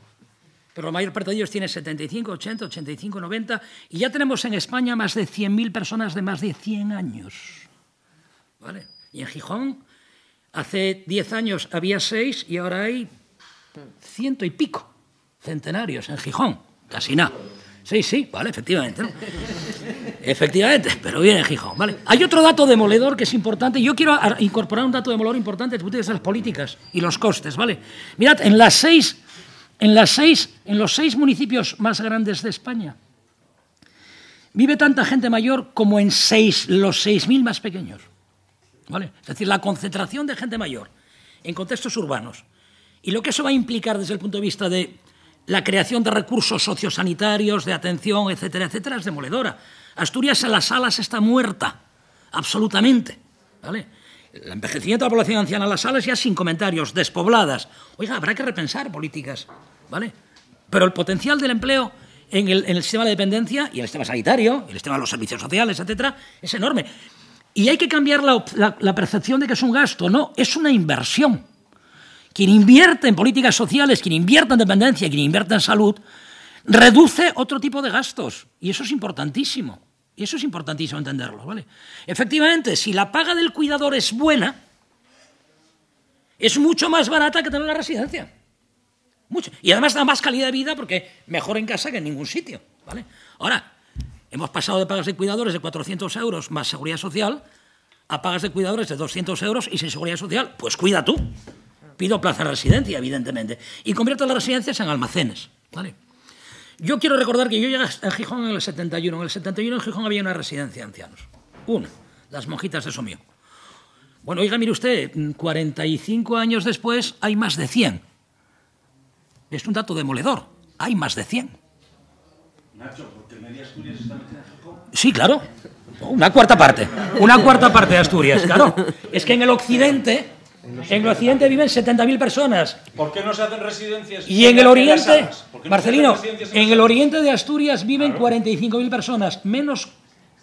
Pero la mayor parte de ellos tiene 75, 80, 85, 90. Y ya tenemos en España más de 100.000 personas de más de 100 años. ¿Vale? Y en Gijón, hace 10 años había 6 y ahora hay 100 y pico centenarios en Gijón. Casi nada. Sí, vale, efectivamente, ¿no? Efectivamente, pero bien en Gijón, ¿vale? Hay otro dato demoledor que es importante. Yo quiero incorporar un dato demoledor importante desde el punto de vista de las políticas y los costes, ¿vale? Mirad, en los 6 municipios más grandes de España vive tanta gente mayor como en los 6.000 más pequeños, ¿vale? Es decir, la concentración de gente mayor en contextos urbanos. Y lo que eso va a implicar desde el punto de vista de la creación de recursos sociosanitarios, de atención, etcétera, etcétera, es demoledora. Asturias en las salas está muerta, absolutamente, ¿vale? El envejecimiento de la población anciana en las salas ya sin comentarios, despobladas. Oiga, habrá que repensar políticas, ¿vale? Pero el potencial del empleo en el sistema de dependencia y el sistema sanitario, y el sistema de los servicios sociales, etcétera, es enorme. Y hay que cambiar la percepción de que es un gasto. No, es una inversión. Quien invierte en políticas sociales, quien invierte en dependencia, quien invierte en salud, reduce otro tipo de gastos. Y eso es importantísimo. Y eso es importantísimo entenderlo, ¿vale? Efectivamente, si la paga del cuidador es buena, es mucho más barata que tener la residencia. Mucho. Y además da más calidad de vida porque mejor en casa que en ningún sitio, ¿vale? Ahora, hemos pasado de pagas de cuidadores de 400 euros más seguridad social a pagas de cuidadores de 200 euros y sin seguridad social. Pues cuida tú. Pido plaza de residencia, evidentemente. Y convierto las residencias en almacenes, ¿vale? Yo quiero recordar que yo llegué a Gijón en el 71. En el 71 en Gijón había una residencia de ancianos. Una, las Monjitas de Somío. Bueno, oiga, mire usted, 45 años después hay más de 100. Es un dato demoledor. Hay más de 100. Nacho, porque media Asturias está metida en Gijón. Sí, claro. Una cuarta parte. Una cuarta parte de Asturias, claro. Es que en el occidente viven 70.000 personas. ¿Por qué no se hacen residencias? Y en el oriente, no Marcelino, en el oriente de Asturias viven 45.000 personas, menos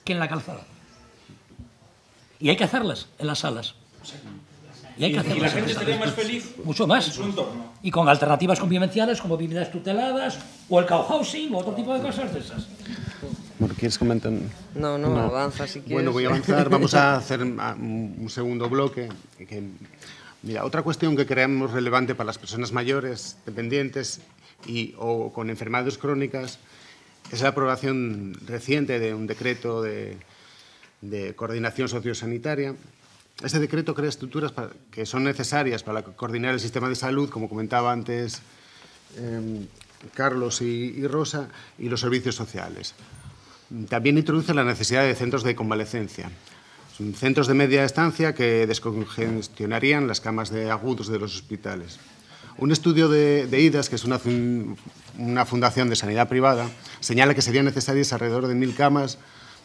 que en la calzada. Y hay que hacerlas en las salas. Y hay que hacerlas. ¿Y la gente estaría más feliz? Mucho más. En su entorno. Y con alternativas convivenciales como viviendas tuteladas o el cohousing o otro tipo de cosas de esas. Bueno, ¿quieres comentar? No, avanza si quieres. Bueno, voy a avanzar. Vamos a hacer un segundo bloque. Mira, otra cuestión que creemos relevante para las personas mayores, dependientes o con enfermedades crónicas es la aprobación reciente de un decreto de coordinación sociosanitaria. Este decreto crea estructuras que son necesarias para coordinar el sistema de salud, como comentaba antes Carlos y Rosa, y los servicios sociales. También introduce la necesidad de centros de convalecencia. Son centros de media estancia que descongestionarían las camas de agudos de los hospitales. Un estudio de IDAS, que es una fundación de sanidad privada, señala que serían necesarias alrededor de 1.000 camas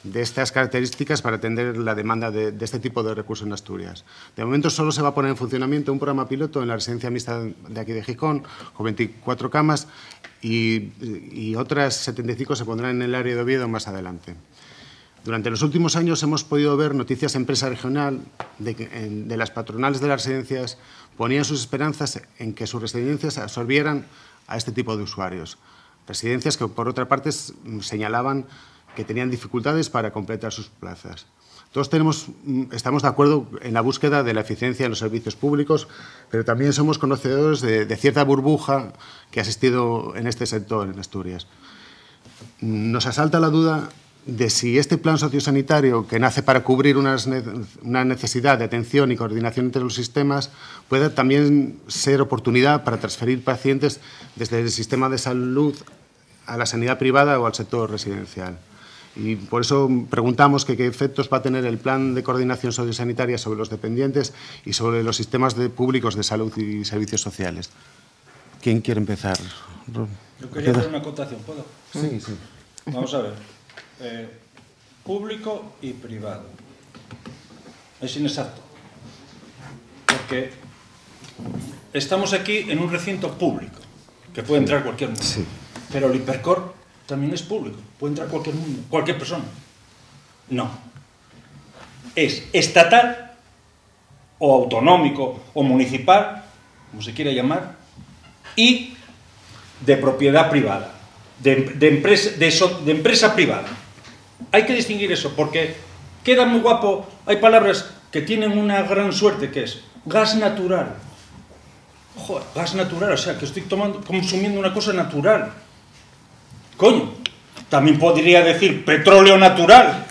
de estas características para atender la demanda de este tipo de recursos en Asturias. De momento solo se va a poner en funcionamiento un programa piloto en la residencia mixta de aquí de Gijón, con 24 camas, y otras 75 se pondrán en el área de Oviedo más adelante. Durante los últimos años hemos podido ver noticias en prensa regional de las patronales de las residencias ponían sus esperanzas en que sus residencias absorbieran a este tipo de usuarios. Residencias que, por otra parte, señalaban que tenían dificultades para completar sus plazas. Todos estamos de acuerdo en la búsqueda de la eficiencia en los servicios públicos, pero también somos conocedores de cierta burbuja que ha existido en este sector en Asturias. Nos asalta la duda de si este plan sociosanitario, que nace para cubrir una necesidad de atención y coordinación entre los sistemas, puede también ser oportunidad para transferir pacientes desde el sistema de salud a la sanidad privada o al sector residencial. Y por eso preguntamos qué efectos va a tener el plan de coordinación sociosanitaria sobre los dependientes y sobre los sistemas públicos de salud y servicios sociales. ¿Quién quiere empezar? Yo quería hacer una acotación, ¿puedo? Sí, sí. Vamos a ver. Público y privado. Es inexacto. Porque estamos aquí en un recinto público, que puede entrar cualquier mundo. Sí. Pero el Hipercor también es público, puede entrar cualquier mundo, cualquier persona. No. Es estatal o autonómico o municipal, como se quiera llamar, y de propiedad privada, de empresa privada. Hay que distinguir eso, porque queda muy guapo. Hay palabras que tienen una gran suerte, que es gas natural. Joder, gas natural, o sea, que estoy consumiendo una cosa natural. Coño, también podría decir petróleo natural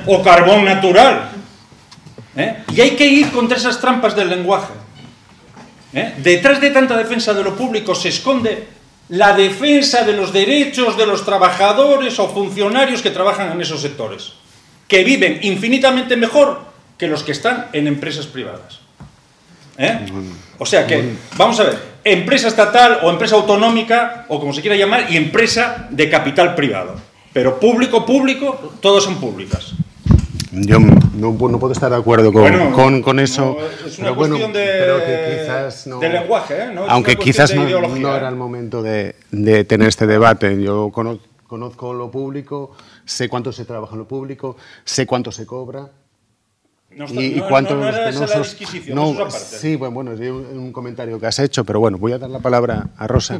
o carbón natural. Y hay que ir contra esas trampas del lenguaje. Detrás de tanta defensa de lo público se esconde la defensa de los derechos de los trabajadores o funcionarios que trabajan en esos sectores, que viven infinitamente mejor que los que están en empresas privadas. O sea que, vamos a ver, empresa estatal o empresa autonómica, o como se quiera llamar, y empresa de capital privado. Pero público, todas son públicas. Yo no puedo estar de acuerdo con eso. No, es una cuestión de lenguaje, ¿no? Aunque quizás no era el momento de tener este debate. Yo conozco lo público, sé cuánto se trabaja en lo público, sé cuánto se cobra. No era esa la disquisición, eso es una parte. Sí, bueno, es un comentario que has hecho, pero bueno, voy a dar la palabra a Rosa.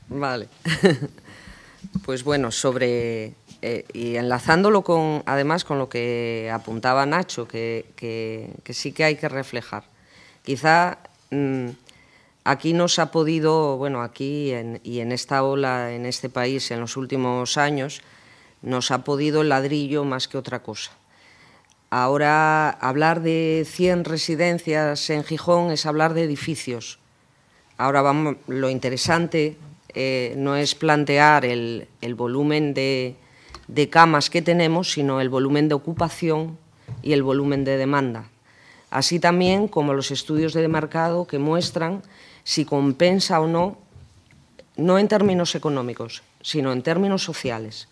Vale. Pues bueno, y enlazándolo además con lo que apuntaba Nacho, que sí que hay que reflejar. Quizá aquí nos ha podido, bueno, aquí y en esta ola, en este país, en los últimos años, nos ha podido el ladrillo más que otra cosa. Ahora, hablar de 100 residencias en Gijón es hablar de edificios. Ahora lo interesante no es plantear el volumen de camas que tenemos, sino el volumen de ocupación y el volumen de demanda. Así también como los estudios de mercado que muestran si compensa o no en términos económicos, sino en términos sociales,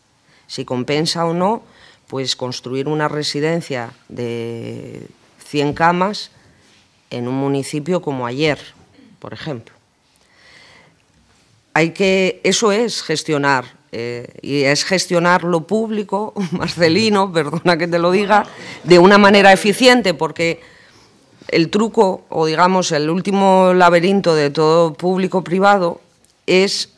si compensa o no pues construir una residencia de 100 camas en un municipio como Aller, por ejemplo. Eso es gestionar, y es gestionar lo público, Marcelino, perdona que te lo diga, de una manera eficiente, porque el truco, o digamos el último laberinto de todo público-privado es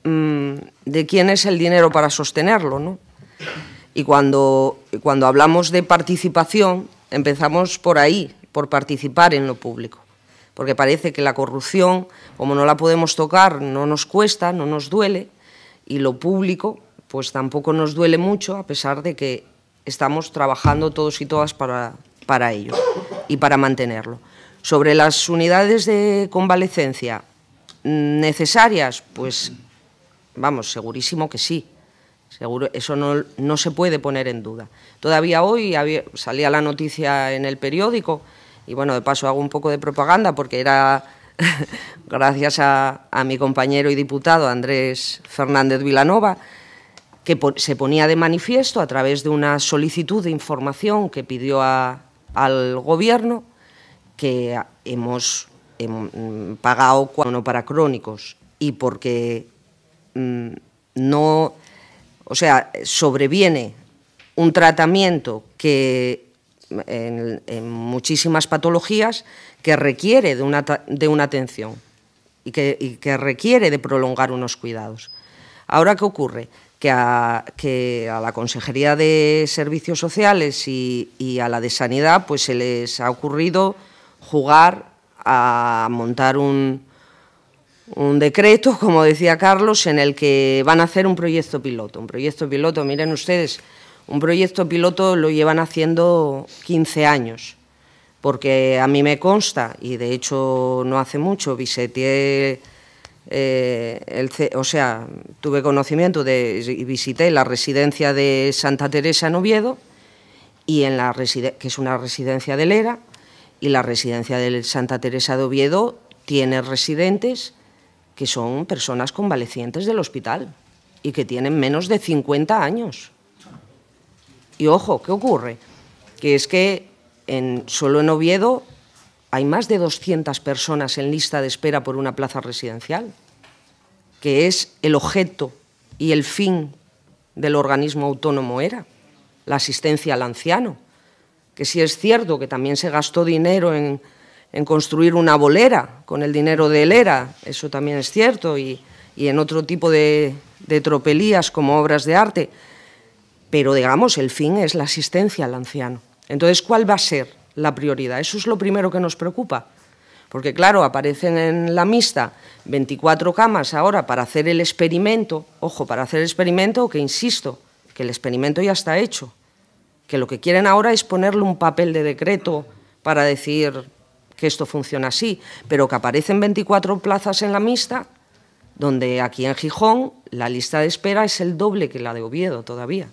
de quién es el dinero para sostenerlo, ¿no? Y cuando hablamos de participación, empezamos por ahí, por participar en lo público. Porque parece que la corrupción, como no la podemos tocar, no nos cuesta, no nos duele, y lo público, pues tampoco nos duele mucho, a pesar de que estamos trabajando todos y todas para ello y para mantenerlo. Sobre las unidades de convalecencia necesarias, pues vamos, segurísimo que sí. Seguro, eso no se puede poner en duda. Todavía hoy salía la noticia en el periódico, y bueno, de paso hago un poco de propaganda, porque era gracias a mi compañero y diputado Andrés Fernández Vilanova, que se ponía de manifiesto a través de una solicitud de información que pidió al Gobierno, que hemos pagado no para crónicos, y porque no... O sea, sobreviene un tratamiento que en muchísimas patologías que requiere de una atención y que requiere de prolongar unos cuidados. Ahora, ¿qué ocurre? Que a la Consejería de Servicios Sociales y a la de Sanidad pues se les ha ocurrido jugar a montar un decreto, como decía Carlos, en el que van a hacer un proyecto piloto. Un proyecto piloto, miren ustedes, un proyecto piloto lo llevan haciendo 15 años, porque a mí me consta, y de hecho no hace mucho, tuve conocimiento y visité la residencia de Santa Teresa en Oviedo, que es una residencia del ERA, y la residencia de Santa Teresa de Oviedo tiene residentes que son personas convalecientes del hospital y que tienen menos de 50 años. Y ojo, ¿qué ocurre? Que es que solo en Oviedo hay más de 200 personas en lista de espera por una plaza residencial, que es el objeto y el fin del organismo autónomo ERA, la asistencia al anciano, que sí es cierto que también se gastó dinero en construir una bolera con el dinero del ERA, eso también es cierto, y en otro tipo de tropelías como obras de arte, pero digamos, el fin es la asistencia al anciano. Entonces, ¿cuál va a ser la prioridad? Eso es lo primero que nos preocupa, porque claro, aparecen en la mixta 24 camas ahora para hacer el experimento, ojo, para hacer el experimento, que insisto, que el experimento ya está hecho, que lo que quieren ahora es ponerle un papel de decreto para decir que esto funciona así, pero que aparecen 24 plazas en la mixta, donde aquí en Gijón la lista de espera es el doble que la de Oviedo todavía,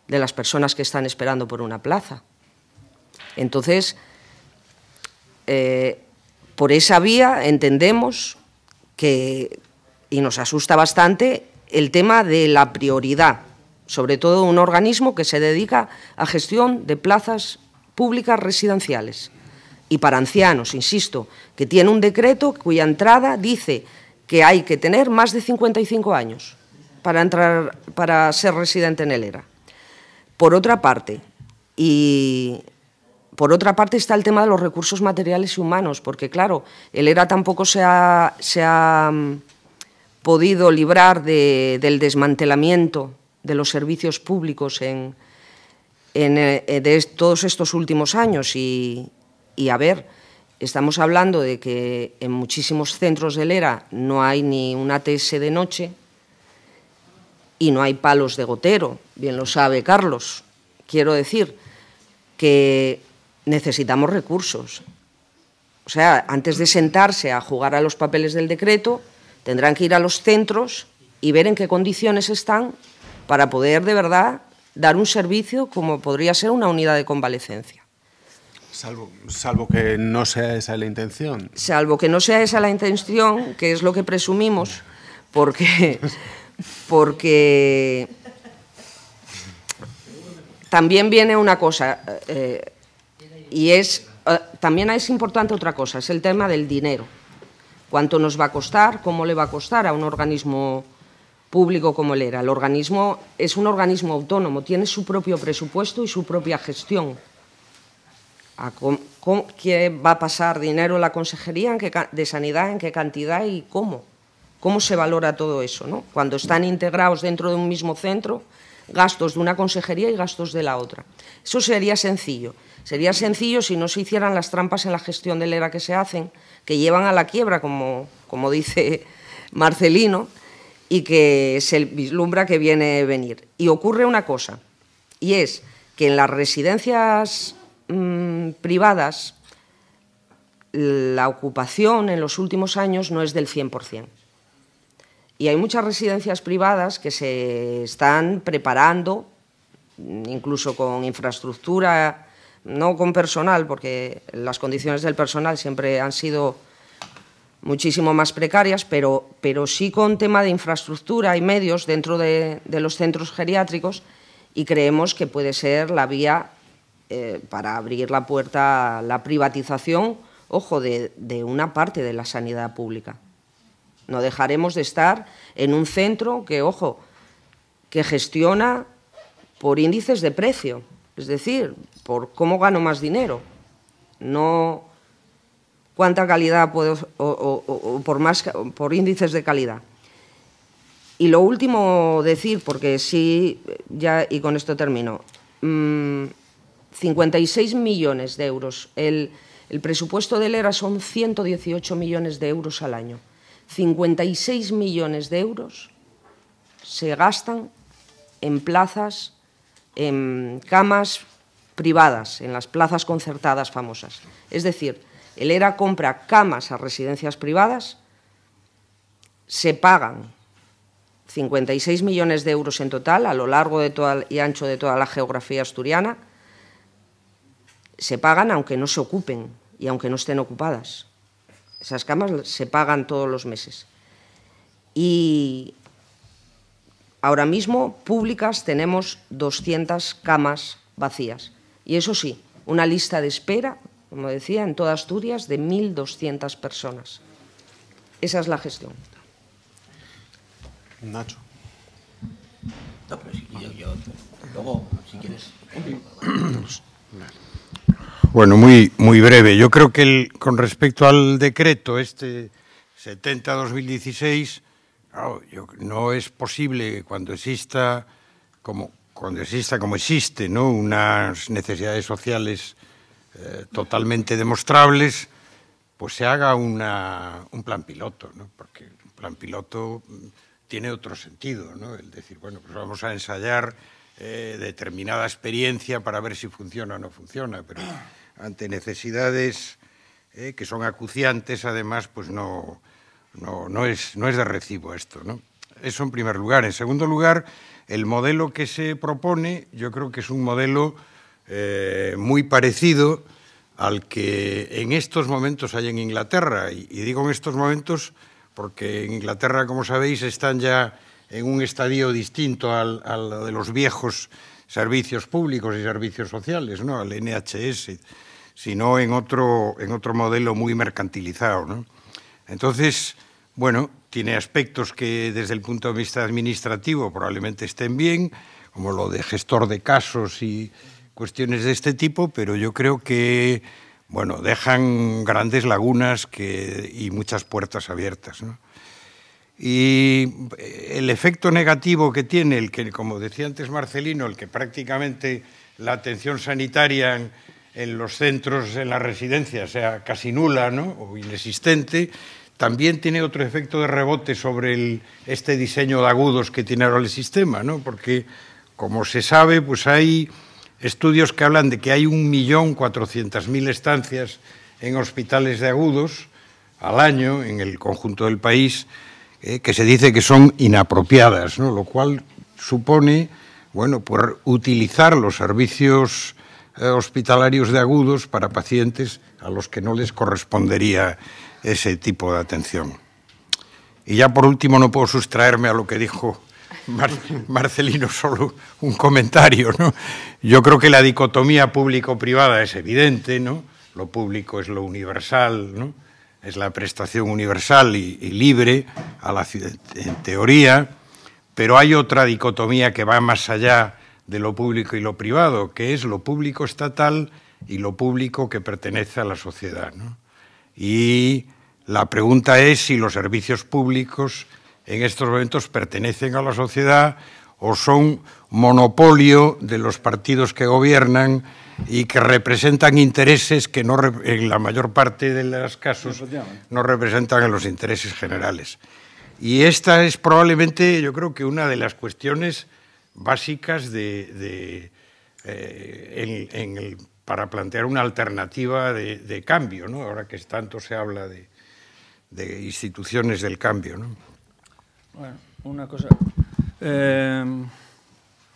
de las personas que están esperando por una plaza. Entonces, por esa vía entendemos que, y nos asusta bastante, el tema de la prioridad, sobre todo un organismo que se dedica a gestión de plazas públicas residenciales y para ancianos, insisto, que tiene un decreto cuya entrada dice que hay que tener más de 55 años para ser residente en el ERA. Por otra parte, está el tema de los recursos materiales y humanos, porque, claro, el ERA tampoco se ha podido librar del desmantelamiento de los servicios públicos de todos estos últimos años. Y, a ver, estamos hablando de que en muchísimos centros del ERA no hay ni un ATS de noche y no hay palos de gotero, bien lo sabe Carlos. Quiero decir que necesitamos recursos. O sea, antes de sentarse a jugar a los papeles del decreto, tendrán que ir a los centros y ver en qué condiciones están para poder, de verdad, dar un servicio como podría ser una unidad de convalecencia. Salvo que no sea esa la intención. Salvo que no sea esa la intención, que es lo que presumimos, porque también viene una cosa, también es importante otra cosa, es el tema del dinero. ¿Cuánto nos va a costar? ¿Cómo le va a costar a un organismo público como el ERA? El organismo es un organismo autónomo, tiene su propio presupuesto y su propia gestión. ¿Qué va a pasar dinero en la Consejería de Sanidad? ¿En qué cantidad y cómo? ¿Cómo se valora todo eso, ¿no? Cuando están integrados dentro de un mismo centro, gastos de una consejería y gastos de la otra. Eso sería sencillo. Sería sencillo si no se hicieran las trampas en la gestión del ERA que se hacen, que llevan a la quiebra, como dice Marcelino, y que se vislumbra que viene a venir. Y ocurre una cosa, y es que en las residencias privadas la ocupación en los últimos años no es del 100%. Y hay muchas residencias privadas que se están preparando, incluso con infraestructura, no con personal, porque las condiciones del personal siempre han sido muchísimo más precarias, pero sí con tema de infraestructura y medios dentro de los centros geriátricos, y creemos que puede ser la vía para abrir la puerta a la privatización, ojo, de una parte de la sanidad pública. No dejaremos de estar en un centro que, ojo, que gestiona por índices de precio, es decir, por cómo gano más dinero, no cuánta calidad puedo o por índices de calidad. Y lo último decir, porque sí, ya y con esto termino, 56 millones de euros. El presupuesto del ERA son 118 millones de euros al año. 56 millones de euros se gastan en plazas, en camas privadas, en las plazas concertadas famosas. Es decir, el ERA compra camas a residencias privadas, se pagan 56 millones de euros en total a lo largo y ancho de toda la geografía asturiana, se pagan aunque no se ocupen y aunque no estén ocupadas. Esas camas se pagan todos los meses. Y ahora mismo, públicas, tenemos 200 camas vacías. Y eso sí, una lista de espera, como decía, en toda Asturias, de 1.200 personas. Esa es la gestión. Nacho. No, pero luego, si quieres. Bueno, muy breve. Yo creo que con respecto al decreto 70-2016, no es posible cuando exista como existe, ¿no?, unas necesidades sociales totalmente demostrables, pues se haga un plan piloto, ¿no? Porque un plan piloto tiene otro sentido, ¿no? El decir, bueno, pues vamos a ensayar determinada experiencia para ver si funciona o no funciona, pero ante necesidades que son acuciantes, además, pues no es de recibo esto, ¿no? Eso en primer lugar. En segundo lugar, el modelo que se propone, yo creo que es un modelo muy parecido al que en estos momentos hay en Inglaterra, y digo en estos momentos porque en Inglaterra, como sabéis, están ya en un estadio distinto al de los viejos servicios públicos y servicios sociales, ¿no?, al NHS, sino en otro modelo muy mercantilizado, ¿no? Entonces, bueno, tiene aspectos que desde el punto de vista administrativo probablemente estén bien, como lo de gestor de casos y cuestiones de este tipo, pero yo creo que, bueno, dejan grandes lagunas y muchas puertas abiertas, ¿no? Y el efecto negativo que tiene, el que, como decía antes Marcelino, el que prácticamente la atención sanitaria en los centros, en las residencias, sea casi nula, ¿no?, o inexistente, también tiene otro efecto de rebote sobre este diseño de agudos que tiene ahora el sistema, ¿no? Porque, como se sabe, pues hay estudios que hablan de que hay 1.400.000 estancias en hospitales de agudos al año en el conjunto del país, que se dice que son inapropiadas, ¿no? Lo cual supone, bueno, por utilizar los servicios hospitalarios de agudos para pacientes a los que no les correspondería ese tipo de atención. Y ya por último, no puedo sustraerme a lo que dijo Marcelino, solo un comentario, ¿no? Yo creo que la dicotomía público-privada es evidente, ¿no? Lo público es lo universal, ¿no? Es la prestación universal y libre, en teoría, pero hay otra dicotomía que va más allá de lo público y lo privado, que es lo público estatal y lo público que pertenece a la sociedad, ¿no? Y la pregunta es si los servicios públicos en estos momentos pertenecen a la sociedad o son monopolio de los partidos que gobiernan y que representan intereses que no, en la mayor parte de los casos no representan los intereses generales. Y esta es probablemente, yo creo que una de las cuestiones básicas para plantear una alternativa de cambio, ¿no? Ahora que tanto se habla de instituciones del cambio, ¿no? Bueno, una cosa.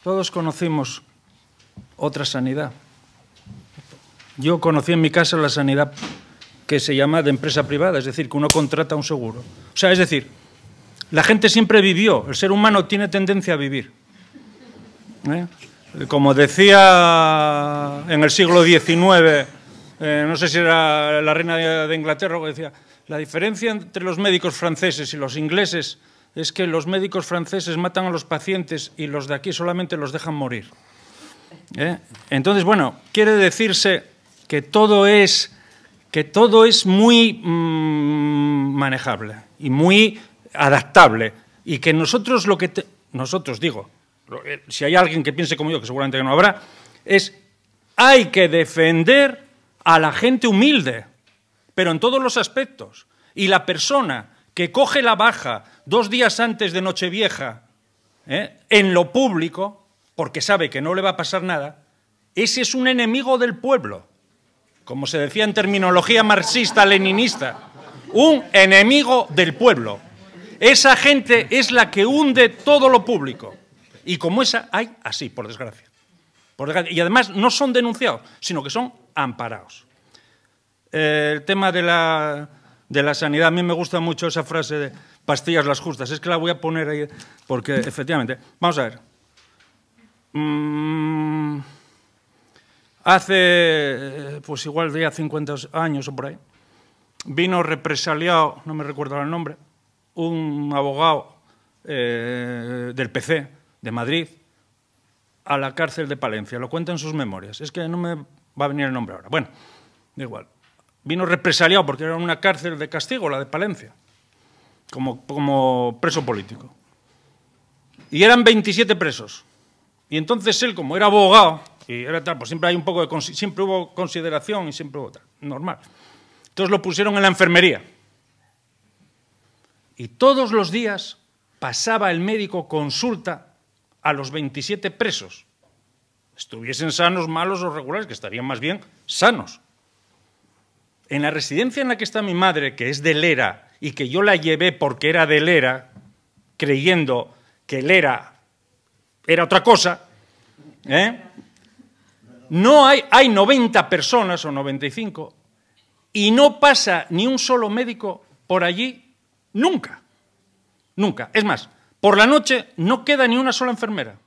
Todos conocimos otra sanidad. Yo conocí en mi casa la sanidad que se llama de empresa privada, es decir, que uno contrata un seguro. O sea, es decir, la gente siempre vivió, el ser humano tiene tendencia a vivir. Como decía en el siglo XIX, no sé si era la reina de Inglaterra, que decía, la diferencia entre los médicos franceses y los ingleses es que los médicos franceses matan a los pacientes y los de aquí solamente los dejan morir. Entonces, bueno, quiere decirse que todo es muy manejable y muy adaptable y que nosotros si hay alguien que piense como yo, que seguramente no habrá, hay que defender a la gente humilde, pero en todos los aspectos. Y la persona que coge la baja 2 días antes de Nochevieja, en lo público, porque sabe que no le va a pasar nada, ese es un enemigo del pueblo. Como se decía en terminología marxista-leninista, un enemigo del pueblo. Esa gente es la que hunde todo lo público. Y como esa hay así, por desgracia. Y además no son denunciados, sino que son amparados. El tema de la sanidad, a mí me gusta mucho esa frase de pastillas las justas. Es que la voy a poner ahí, porque efectivamente, vamos a ver. Hace, pues igual ya 50 años o por ahí, vino represaliado, no me recuerdo el nombre, un abogado del PC de Madrid a la cárcel de Palencia. Lo cuenta en sus memorias. Es que no me va a venir el nombre ahora. Bueno, da igual. Vino represaliado porque era una cárcel de castigo, la de Palencia, como preso político. Y eran 27 presos. Y entonces él, como era abogado, y era tal, pues siempre hay un poco de siempre hubo consideración y siempre hubo tal, normal. Entonces lo pusieron en la enfermería. Y todos los días pasaba el médico consulta a los 27 presos. Estuviesen sanos, malos o regulares, que estarían más bien sanos. En la residencia en la que está mi madre, que es de Lera, y que yo la llevé porque era de Lera, creyendo que Lera era otra cosa, No hay 90 personas o 95 y no pasa ni un solo médico por allí nunca. Nunca. Es más, por la noche no queda ni una sola enfermera.